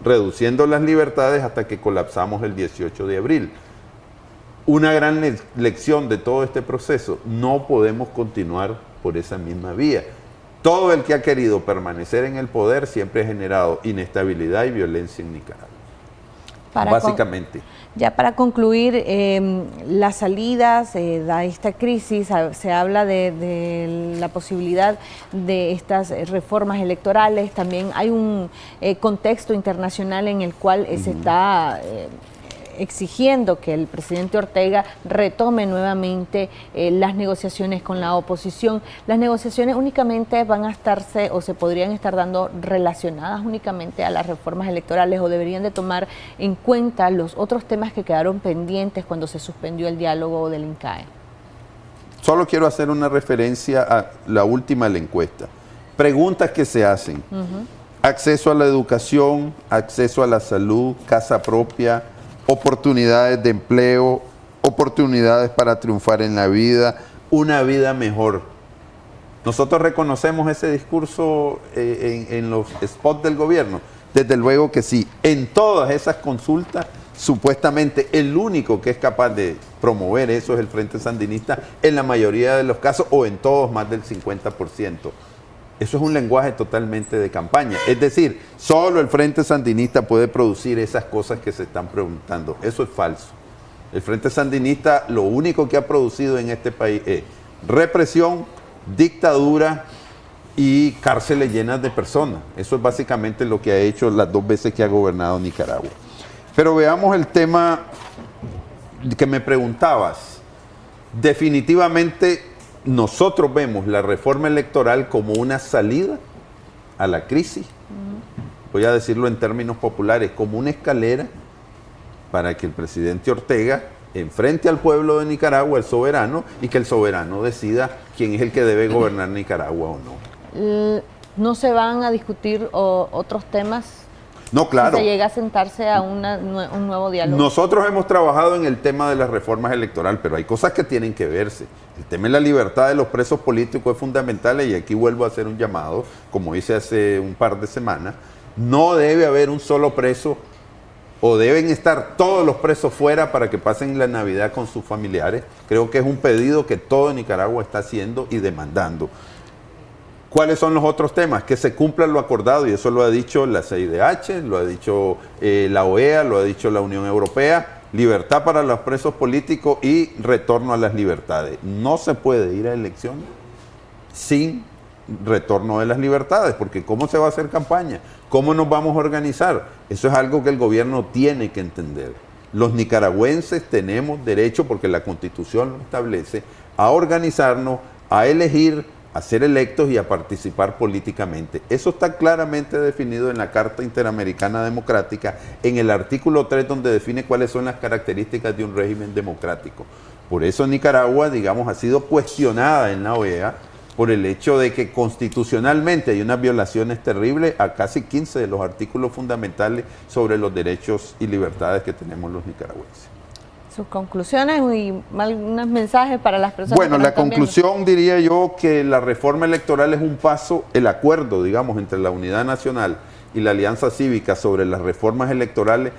reduciendo las libertades hasta que colapsamos el 18 de abril. Una gran lección de todo este proceso: no podemos continuar por esa misma vía. Todo el que ha querido permanecer en el poder siempre ha generado inestabilidad y violencia en Nicaragua. Básicamente. Ya para concluir, las salidas a esta crisis, se habla de la posibilidad de estas reformas electorales. También hay un contexto internacional en el cual se está exigiendo que el presidente Ortega retome nuevamente las negociaciones con la oposición. Las negociaciones únicamente van a estarse, o se podrían estar dando, relacionadas únicamente a las reformas electorales, o deberían de tomar en cuenta los otros temas que quedaron pendientes cuando se suspendió el diálogo del INCAE. Solo quiero hacer una referencia a la última de la encuesta. Preguntas que se hacen: acceso a la educación, acceso a la salud, casa propia, oportunidades de empleo, oportunidades para triunfar en la vida, una vida mejor. Nosotros reconocemos ese discurso en los spots del gobierno. Desde luego que sí. En todas esas consultas, supuestamente el único que es capaz de promover eso es el Frente Sandinista, en la mayoría de los casos, o en todos más del 50%. Eso es un lenguaje totalmente de campaña. Es decir, solo el Frente Sandinista puede producir esas cosas que se están preguntando. Eso es falso. El Frente Sandinista lo único que ha producido en este país es represión, dictadura y cárceles llenas de personas. Eso es básicamente lo que ha hecho las 2 veces que ha gobernado Nicaragua. Pero veamos el tema que me preguntabas. Definitivamente nosotros vemos la reforma electoral como una salida a la crisis. Voy a decirlo en términos populares, como una escalera para que el presidente Ortega enfrente al pueblo de Nicaragua, el soberano, y que el soberano decida quién es el que debe gobernar Nicaragua o no. ¿No se van a discutir otros temas? No, claro. Si se llega a sentarse a un nuevo diálogo. Nosotros hemos trabajado en el tema de las reformas electorales, pero hay cosas que tienen que verse. El tema de la libertad de los presos políticos es fundamental y aquí vuelvo a hacer un llamado, como hice hace un par de semanas. No debe haber un solo preso o deben estar todos los presos fuera para que pasen la Navidad con sus familiares. Creo que es un pedido que todo Nicaragua está haciendo y demandando. ¿Cuáles son los otros temas? Que se cumpla lo acordado, y eso lo ha dicho la CIDH, lo ha dicho la OEA, lo ha dicho la Unión Europea, libertad para los presos políticos y retorno a las libertades. No se puede ir a elecciones sin retorno de las libertades, porque ¿cómo se va a hacer campaña? ¿Cómo nos vamos a organizar? Eso es algo que el gobierno tiene que entender. Los nicaragüenses tenemos derecho, porque la Constitución lo establece, a organizarnos, a elegir, a ser electos y a participar políticamente. Eso está claramente definido en la Carta Interamericana Democrática, en el artículo 3, donde define cuáles son las características de un régimen democrático. Por eso Nicaragua, digamos, ha sido cuestionada en la OEA por el hecho de que constitucionalmente hay unas violaciones terribles a casi 15 de los artículos fundamentales sobre los derechos y libertades que tenemos los nicaragüenses. Sus conclusiones y algunos mensajes para las personas. Bueno, la conclusión diría yo que la reforma electoral es un paso, el acuerdo, digamos, entre la Unidad Nacional y la Alianza Cívica sobre las reformas electorales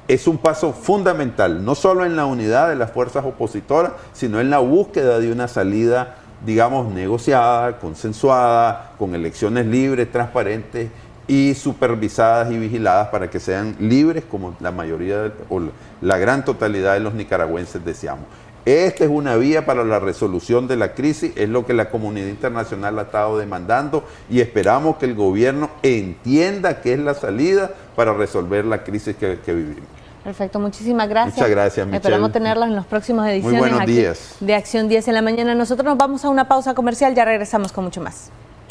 es un paso fundamental, no solo en la unidad de las fuerzas opositoras, sino en la búsqueda de una salida, digamos, negociada, consensuada, con elecciones libres, transparentes y supervisadas y vigiladas para que sean libres como la mayoría o la gran totalidad de los nicaragüenses deseamos. Esta es una vía para la resolución de la crisis, es lo que la comunidad internacional ha estado demandando y esperamos que el gobierno entienda que es la salida para resolver la crisis que vivimos. Perfecto, muchísimas gracias. Muchas gracias, Michelle. Esperamos tenerlos en los próximos ediciones Muy buenos días. de Acción 10 en la mañana. Nosotros nos vamos a una pausa comercial, ya regresamos con mucho más.